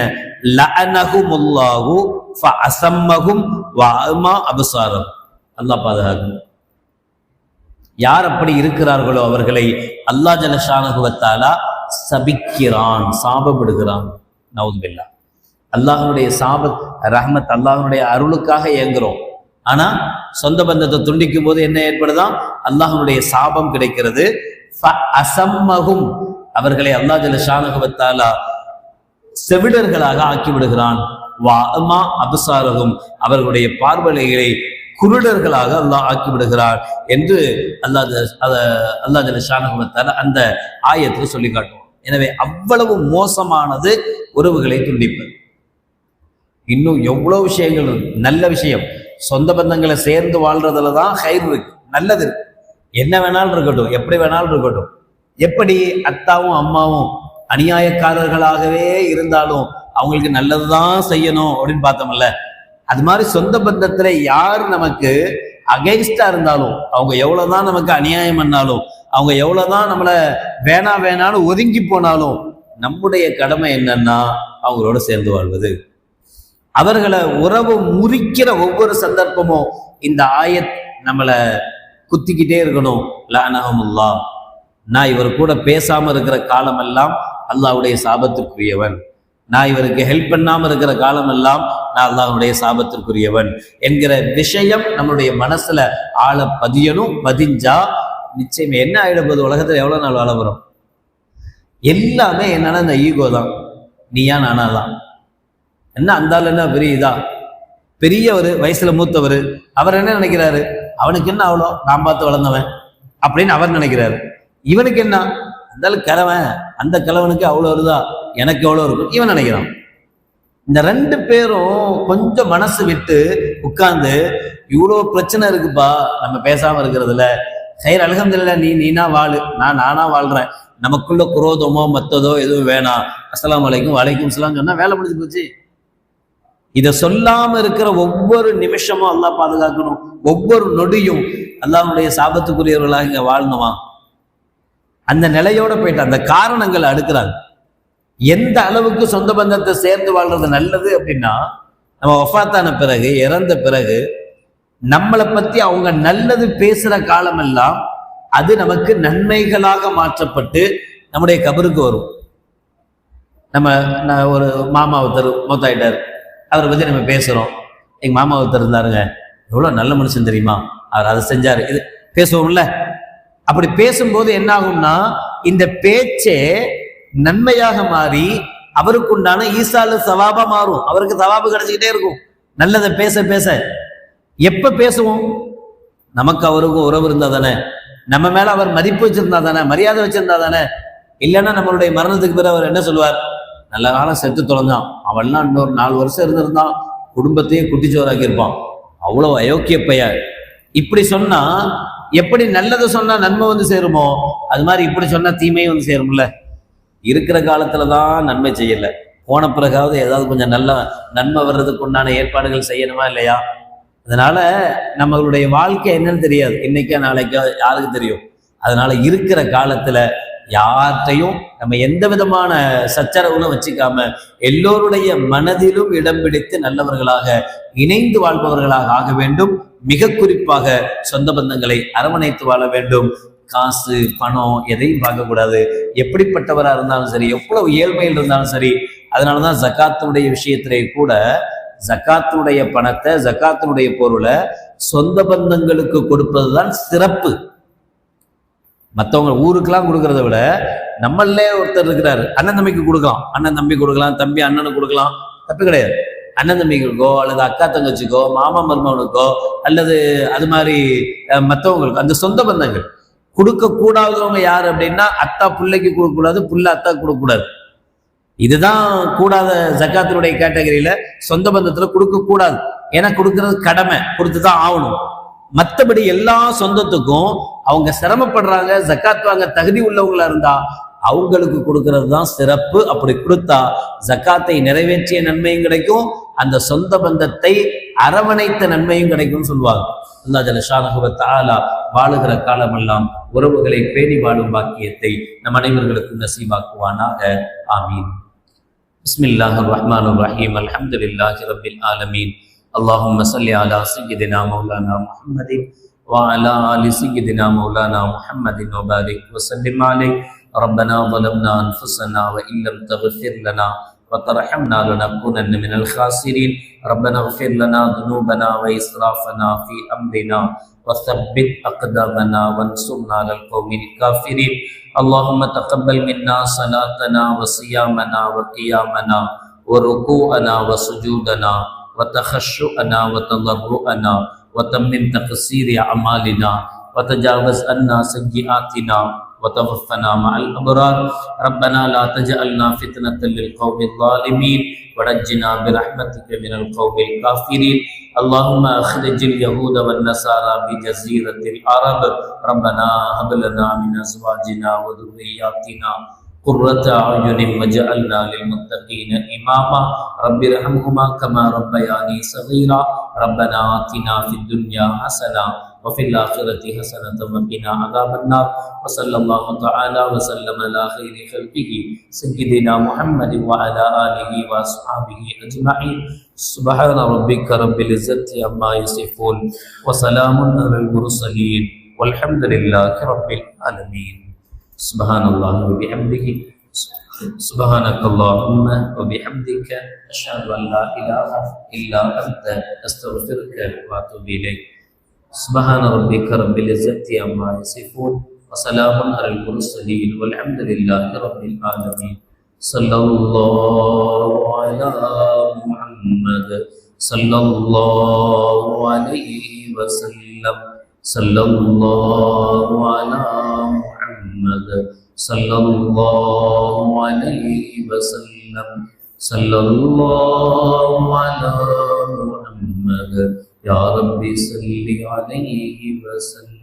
லஅனஹுமுல்லாஹு ஃபஅஸம்மஹும் வஅமா அப்சாரஹும். அல்லாஹ் பாதுகாக்கணும். யார் அப்படி இருக்கிறார்களோ அவர்களை அல்லாஹ் ஜல்ல ஷானஹு வ தஆலா சபிக்கிறான், சாபமிடுகிறான். நவுது பில்லாஹ். அல்லாஹ்வுடைய சாபத் ரஹ்மத், அல்லாஹ்வுடைய அருளுக்காக ஏங்குறோம். ஆனா சொந்த பந்தத்தை துண்டிக்கும் போது என்ன ஏற்படுதான்? அல்லாஹ்வுடைய சாபம் கிடைக்கிறது. ஃபஅஸம்மஹும், அவர்களை அல்லாஹ் ஜல்ல ஷானஹு வ தஆலா செவிடர்களாக ஆக்கி விடுகிறான். வஅமா அப்சாரஹும், அவர்களுடைய பார்வைகளை குருடர்களாக அல்லாஹ் ஆக்கி விடுகிறார் என்று அல்லாஹ் ஜல்ல ஷானஹு வ தஆலா அந்த ஆயத்தில் சொல்லி காட்டுவோம். எனவே அவ்வளவு மோசமானது உறவுகளை துண்டிப்பது. இன்னும் எவ்வளவு விஷயங்கள் இருக்கு. நல்ல விஷயம், சொந்த பந்தங்களை சேர்ந்து வாழ்றதுல தான் ஹைர் இருக்கு, நல்லது இருக்கு. என்ன வேணாலும் இருக்கட்டும், எப்படி வேணாலும் இருக்கட்டும். எப்படி அத்தாவும் அம்மாவும் அநியாயக்காரர்களாகவே இருந்தாலும் அவங்களுக்கு நல்லதுதான் செய்யணும் அப்படின்னு பார்த்தோம்ல, அது மாதிரி சொந்த பந்தத்துல யார் நமக்கு அகைன்ஸ்டா இருந்தாலும், அவங்க எவ்வளவுதான் நமக்கு அநியாயம் பண்ணாலும், அவங்க எவ்வளவுதான் நம்மள வேணான்னு ஒதுங்கி போனாலும், நம்முடைய கடமை என்னன்னா அவங்களோட சேர்ந்து வாழ்வது. அவர்களை உறவு முறிக்கிற ஒவ்வொரு சந்தர்ப்பமும் இந்த ஆயத் நம்மளை குத்திக்கிட்டே இருக்கணும். லஅனஹுமுல்லாஹ், நான் இவர் கூட பேசாம இருக்கிற காலமெல்லாம் அல்லாஹ்வுடைய சாபத்திற்குரியவன், நான் இவருக்கு ஹெல்ப் பண்ணாம இருக்கிற காலம் எல்லாம் நான் அல்லாஹ்வுடைய சாபத்திற்குரியவன் என்கிற விஷயம் நம்மளுடைய மனசுல ஆழ பதியணும். பதிஞ்சா நிச்சயம் என்ன ஆயிடப்போது, உலகத்துல எவ்வளவு நாள் வாழ வரும்? எல்லாமே என்னன்னா இந்த ஈகோ தான். நீயா நானா தான். என்ன அந்தாலும் என்ன பெரிய இதா, பெரியவர், வயசுல மூத்தவர், அவர் என்ன நினைக்கிறாரு? அவனுக்கு என்ன அவ்வளோ, நான் பார்த்து வளர்ந்தவன் அப்படின்னு அவர் நினைக்கிறாரு. இவனுக்கு என்ன, அந்தாலும் கிழவன், அந்த கிழவனுக்கு அவ்வளோ வருதா, எனக்கு எவ்வளோ இருக்கும் இவன் நினைக்கிறான். இந்த ரெண்டு பேரும் கொஞ்சம் மனசு விட்டு உட்கார்ந்து, இவ்வளோ பிரச்சனை இருக்குப்பா நம்ம பேசாம இருக்கிறதுல, ஹைர் அல்ஹம்துலில்லாஹ், நீனா வாழு, நானா வாழ்றேன், நமக்குள்ள குரோதமோ மத்ததோ எதுவும் வேணாம், அஸ்ஸலாமு அலைக்கும் வலைக்கும் ஸலாம் சொன்னா வேலை முடிஞ்சு போச்சு. இதை சொல்லாம இருக்கிற ஒவ்வொரு நிமிஷமும் அல்லாஹ் பாதுகாக்கணும். ஒவ்வொரு நொடியும் அல்லாஹ்வுடைய சாபத்துக்குரியவர்களாக இங்க வாழணுமா? அந்த நிலையோட போயிட்டு அந்த காரணங்களை அடுக்கிறாங்க. எந்த அளவுக்கு சொந்த பந்தத்தை சேர்ந்து வாழ்றது நல்லது அப்படின்னா, நம்ம வஃபாத்தான பிறகு, இறந்த பிறகு நம்மளை பத்தி அவங்க நல்லது பேசுற காலமெல்லாம் அது நமக்கு நன்மைகளாக மாற்றப்பட்டு நம்முடைய கபருக்கு வரும். நம்ம ஒரு மாமா ஒருத்தர் மூத்தாயிட்டார், அவரை பத்தி நம்ம பேசுறோம். எங்க மாமா ஒருத்தர் இருந்தாருங்க, எவ்வளவு நல்ல மனுஷன் தெரியுமா, அவர் அதை செஞ்சாரு, இது பேசுவோம்ல. அப்படி பேசும்போது என்ன ஆகும்னா, இந்த பேச்சே நன்மையாக மாறி அவருக்கு உண்டான ஈசால சவாபா மாறும். அவருக்கு சவாபு கிடைச்சிக்கிட்டே இருக்கும் நல்லதை பேச பேச. எப்ப பேசுவோம்? நமக்கு அவருக்கும் உறவு இருந்தா தானே, நம்ம மேல அவர் மதிப்பு வச்சிருந்தா தானே, மரியாதை வச்சிருந்தா தானே. இல்லைன்னா நம்மளுடைய மரணத்துக்கு பிறகு அவர் என்ன சொல்லுவார்? நல்ல காலம் செத்து தொலைஞ்சான், அவன்லாம் இன்னொரு 4 வருஷம் இருந்திருந்தான், குடும்பத்தையும் குட்டிச்சோராக்கி இருப்பான், அவ்வளவு அயோக்கிய பெயர். இப்படி சொன்னா, எப்படி நல்லதை சொன்னா நன்மை வந்து சேருமோ, அது மாதிரி இப்படி சொன்னா தீமையும் வந்து சேரும்ல. இருக்கிற காலத்துலதான் நன்மை செய்யல, போன பிறகாவது ஏதாவது கொஞ்சம் நல்ல நன்மை வர்றதுக்கு உண்டான ஏற்பாடுகள் செய்யணுமா இல்லையா? அதனால நம்மளுடைய வாழ்க்கை என்னன்னு தெரியாது, இன்னைக்கா நாளைக்கா யாருக்கு தெரியும். அதனால இருக்கிற காலத்துல யார்கிட்டையும் நம்ம எந்த விதமான சச்சரவுகளும் வச்சுக்காம எல்லோருடைய மனதிலும் இடம் பிடித்து நல்லவர்களாக இணைந்து வாழ்பவர்களாக ஆக வேண்டும். மிக குறிப்பாக சொந்த பந்தங்களை அரவணைத்து வாழ வேண்டும். காசு பணம் எதையும் பார்க்கக்கூடாது. எப்படிப்பட்டவரா இருந்தாலும் சரி, எவ்வளவு ஏழ்மையில் இருந்தாலும் சரி. அதனாலதான் ஜக்காத்தினுடைய விஷயத்திலே கூட ஜக்காத்தினுடைய பணத்தை, ஜக்காத்தினுடைய பொருளை சொந்த பந்தங்களுக்கு கொடுப்பதுதான் சிறப்பு. மற்றவங்க ஊருக்கெல்லாம் கொடுக்கறத விட நம்மளே ஒருத்தர் இருக்கிறாரு, அண்ணன் தம்பிக்கு கொடுக்கலாம், அண்ணன் தம்பி கொடுக்கலாம், தம்பி அண்ணனுக்கு கொடுக்கலாம், தப்பு கிடையாது. அண்ணன் தம்பிகளுக்கோ அல்லது அக்கா தங்கச்சிக்கோ மாமா மருமகனுக்கோ அல்லது அது மாதிரி மற்றவங்களுக்கோ, அந்த சொந்த பந்தங்கள் கொடுக்க கூடாதவங்க யாரு அப்படின்னா, அத்தா பிள்ளைக்கு கொடுக்க கூடாது, புள்ள அத்தா கொடுக்க கூடாது. இதுதான் கூடாத ஜக்காத்தினுடைய கேட்டகரியில. சொந்த பந்தத்துல கொடுக்க கூடாது, ஏன்னா கொடுக்கறது கடமை, கொடுத்துதான் ஆகணும். மற்றபடி எல்லா சொந்தத்துக்கும் அவங்க சிரமப்படுறாங்க, ஜக்காத் வாங்க தகுதி உள்ளவங்களா இருந்தா அவங்களுக்கு கொடுக்கறது தான் சிறப்பு. அப்படி கொடுத்தா ஜக்காத்தை நிறைவேற்றிய நன்மையும் கிடைக்கும், அந்த சொந்த பந்தத்தை அரவணைத்த நன்மையும் கிடைக்கும் சொல்லுவாங்க. அல்லாஹ் ஜல்லஷானஹு வ தஆலா வாழுகிற காலமெல்லாம் உறவுகளை பேணி வாழும் பாக்கியத்தை நம் அனைவர்களுக்கும் நசீபாக்குவானாக. ஆமீன். பிஸ்மில்லாஹிர் ரஹ்மானிர் ரஹீம். அல்ஹம்துலில்லாஹி ரப்பில் ஆலமீன். اللهم صل على سيدنا مولانا محمد وعلى آل سيدنا مولانا محمد وبارك وسلم عليه. ربنا ظلمنا أنفسنا وإن لم تغفر لنا وترحمنا لنكونن من الخاسرين. ربنا اغفر لنا ذنوبنا وإسرافنا في أمرنا وثبت أقدامنا وانصرنا على القوم الكافرين. اللهم تقبل منا صلاتنا وصيامنا وقيامنا وركوعنا وسجودنا وتخشعنا وتضرعنا وتمم تقصير أعمالنا وتجاوز عنا سيئاتنا وتوفنا مع الأبرار. ربنا لا تجعلنا فتنة للقوم الظالمين ونجنا برحمتك من القوم الكافرين. اللهم أخرج اليهود والنصارى بجزيرة العرب. ربنا هب لنا من أزواجنا وذرياتنا قرة أعين وجعلنا للمتقين إماما. رب ارحمهما كما ربياني صغيرا. ربنا آتنا في الدنيا حسنة وفي الآخرة حسنة وقنا عذاب النار. وصلى الله تعالى وسلم على خير خلقه سيدنا محمد وعلى آله وأصحابه أجمعين. سبحان ربك رب العزة عما يصفون وسلام على المرسلين والحمد لله رب العالمين. سبحان الله وبحمده سبحانك اللهم وبحمدك أشهد أن لا إله إلا أنت أستغفرك وأتوب إليك. سبحان ربك رب العزة عما يصفون وسلام على المرسلين والحمد لله رب العالمين. صلى الله على محمد صلى الله عليه وسلم. صلى الله على محمد صلى الله عليه وسلم. صلى الله على محمد يا رب صل عليه وسلم.